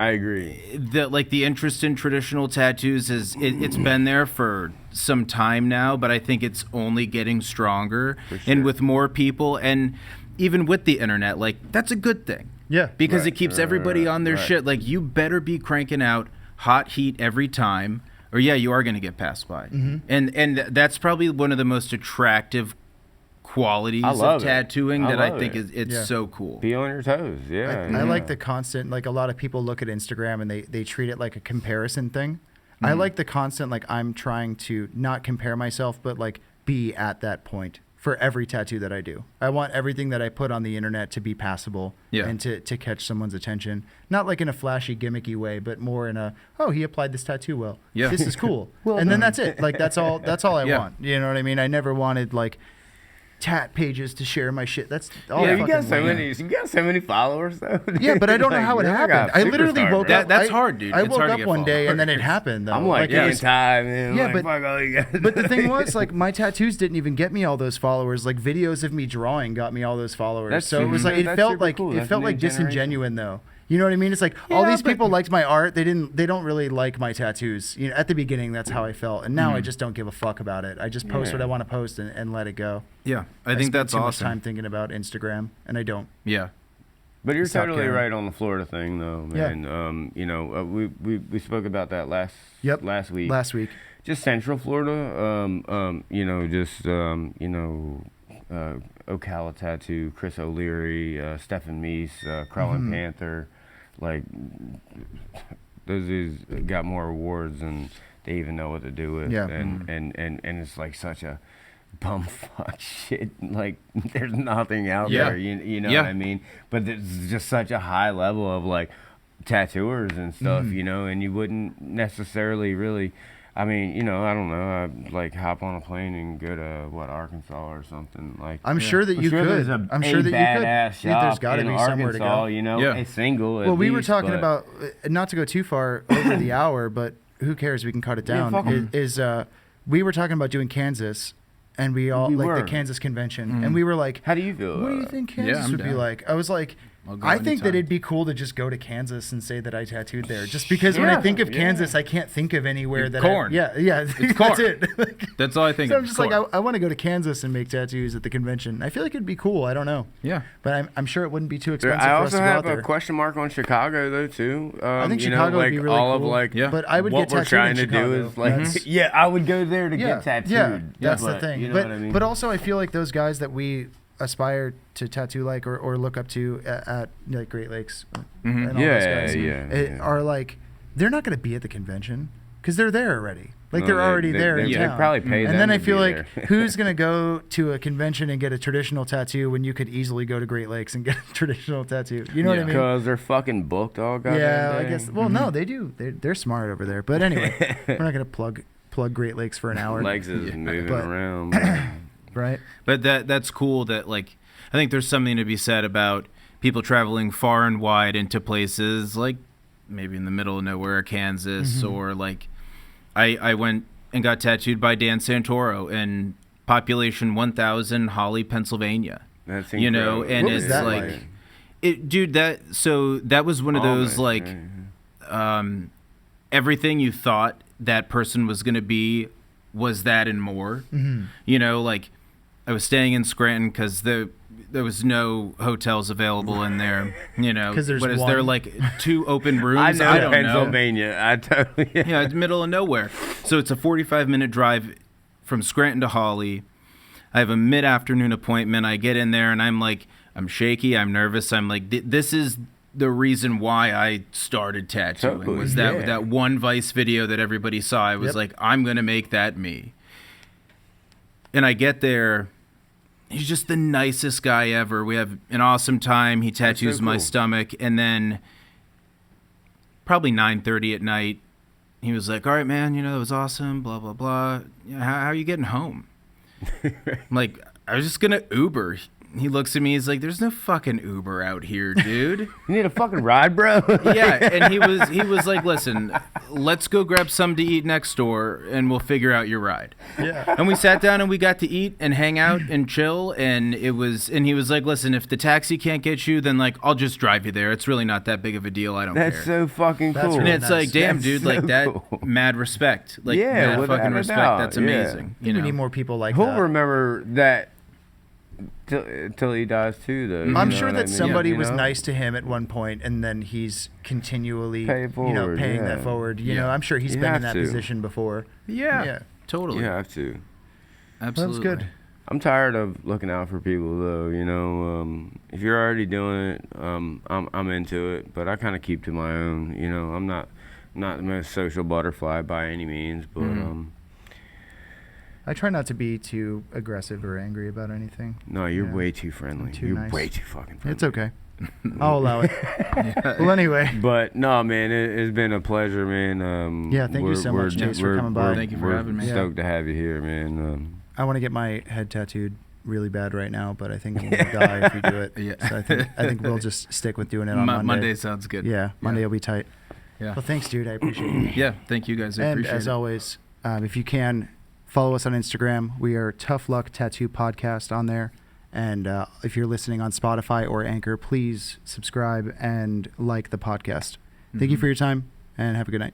I agree. the interest in traditional tattoos it's been there for some time now, but I think it's only getting stronger, and with more people, and even with the internet, like that's a good thing. Yeah. Because Right, it keeps right, everybody on their right. shit. Like, you better be cranking out hot heat every time, or you are going to get passed by. And that's probably one of the most attractive qualities I love of it. tattooing I that I love think it. it's Yeah. so cool. Be on your toes. Yeah. I yeah. like the constant, like a lot of people look at Instagram and they treat it like a comparison thing. I like the constant, like I'm trying to not compare myself, but like be at that point for every tattoo that I do. I want everything that I put on the internet to be passable and to catch someone's attention. Not like in a flashy, gimmicky way, but more in a, oh, he applied this tattoo well. Yeah. This is cool. And then that's it. Like that's all I Yeah. want. You know what I mean? I never wanted like tat pages to share my shit. That's all Yeah, fucking you lame. got so many followers though. Yeah, but I don't know Like, how it you're like a happened. I literally superstar, woke bro. up. That's I- hard, dude. I It's woke hard to up get one day and then it followers. happened though. I'm like, it yeah, was- time, man. Yeah, like, but- fuck all you guys. but the thing was, like, my tattoos didn't even get me all those followers. Like, videos of me drawing got me all those followers. That's So it was super- like it that's felt super like cool. it That's felt new like generation. disingenuine though. You know what I mean? It's like all Yeah, these but- people liked my art. They don't really like my tattoos. You know, at the beginning, that's how I felt, and now I just don't give a fuck about it. I just post Yeah. what I want to post and let it go. Yeah, I spend think that's too much awesome. time thinking about Instagram, and I don't. Yeah. But you're Stop totally caring. right on the Florida thing, though, Yeah. man. You know, we spoke about that last Yep. last week. Last week, Just Central Florida. You know, just Ocala Tattoo, Chris O'Leary, Stephen Meese, Crawling Panther, like those dudes got more awards than they even know what to do with. Yeah. And it's like such a bumfuck shit. Like there's nothing out Yeah. there. You know Yeah. what I mean? But it's just such a high level of like tattooers and stuff, you know, and you wouldn't necessarily really. I mean, you know, I don't know. I'd like hop on a plane and go to Arkansas or something. Like I'm sure that I'm you sure could. there's a I'm sure that you could. badass Dude, there's shop got to in be somewhere to Arkansas, go. you know, Yeah. a single. Well, at we were least, talking but- about not to go too far over the hour, but who cares? We can cut it Yeah, down. fuck 'em. We were talking about doing Kansas, and we all We like were. the Kansas convention, and we were like, How do you feel? "What do you about think Yeah, Kansas I'm would be down. like?" I was like, I'll go I think that anytime. it'd be cool to just go to Kansas and say that I tattooed there. Just because when I think of Kansas, I can't think of anywhere that corn. yeah, that's corn. it. That's all I think So of. I'm just corn. like, I want to go to Kansas and make tattoos at the convention. I feel like it'd be cool. I don't know, yeah. but I'm sure it wouldn't be too it? expensive I for us also to go out have a there. question mark on Chicago though too. I think you Chicago know, would like be really all cool. of like Yeah. But I would what get we're tattooed trying in to Chicago. do is like That's- yeah, I would go there to get tattooed. Yeah, that's the But, thing. You know but what I mean? but also, I feel like those guys that we aspire to tattoo like or look up to at like Great Lakes and all those Yeah, guys yeah. are like they're not going to be at the convention because they're there already. Like No, they're they- already they- there in they town. probably pay and them then I to feel be like there. who's going to go to a convention and get a traditional tattoo when you could easily go to Great Lakes and get a traditional tattoo? You know what I Yeah. mean? Because they're fucking booked all goddamn Yeah, I day. guess. Well, no, they do. They're smart over there. But anyway, we're not going to plug Great Lakes for an hour, Legs is moving But- around. man. right? But that's cool that, like, I think there's something to be said about people traveling far and wide into places like maybe in the middle of nowhere, Kansas, or like I went and got tattooed by Dan Santoro in population 1,000 Holly, Pennsylvania. That's You know, incredible. and What was it's that like, like? dude, that was one of those like everything you thought that person was going to be was that and more. You know, like I was staying in Scranton because there was no hotels available in there. You know, 'Cause there's what is there one. like 2 open rooms? I know I don't know. Pennsylvania. I totally. Yeah, it's middle of nowhere. So it's a 45-minute drive from Scranton to Holly. I have a mid-afternoon appointment. I get in there and I'm like, I'm shaky. I'm nervous. I'm like, this is the reason why I started tattooing. Totally, Was yeah. that one Vice video that everybody saw? I was Yep. like, I'm gonna make that me. And I get there. He's just the nicest guy ever. We have an awesome time. He tattoos so my cool. stomach, and then probably 9:30 at night, he was like, "All right, man, you know, that was awesome, blah, blah, blah. How are you getting home?" I'm like, I was just going to Uber. he looks at me. He's like, "There's no fucking Uber out here, dude." You need a fucking ride, bro. Yeah, and he was like, "Listen, let's go grab something to eat next door, and we'll figure out your ride." Yeah. And we sat down and we got to eat and hang out and chill. And he was like, "Listen, if the taxi can't get you, then like I'll just drive you there. It's really not that big of a deal. I don't That's care." so fucking That's cool. And really it's nice. like, damn, That's dude, so like that, cool. mad respect. Like, Yeah, mad without fucking a respect. doubt, That's yeah. amazing. You We know? need more people like He'll that. remember that till he dies too, though. you I'm know sure what that I mean? somebody You was know? nice to him at one point, and then he's continually, Pay it paying forward, that yeah. forward. You Yeah. know, I'm sure he's You been in have that to. position before. Yeah, Yeah. totally. You have to. Absolutely. That's good. I'm tired of looking out for people, though. You know, if you're already doing it, I'm into it. But I kind of keep to my own. You know, I'm not the most social butterfly by any means, but I try not to be too aggressive or angry about anything. no, you're Yeah. way too friendly. Too you're nice. way too fucking friendly. It's okay. I'll allow it. Well, anyway. But no, man, it's been a pleasure, man. Yeah, thank you so much, Chase, for coming by. Thank you for we're having me. Stoked to have you here, man. I want to get my head tattooed really bad right now, but I think I'm gonna die if we do it. Yeah. So I think we'll just stick with doing it on Monday. Monday sounds good. Yeah, Monday will be tight. Yeah. Well, thanks, dude. I appreciate it. Yeah. Thank you guys. I And appreciate as it. always, if you can, follow us on Instagram. We are Tough Luck Tattoo Podcast on there. And if you're listening on Spotify or Anchor, please subscribe and like the podcast. Thank you for your time, and have a good night.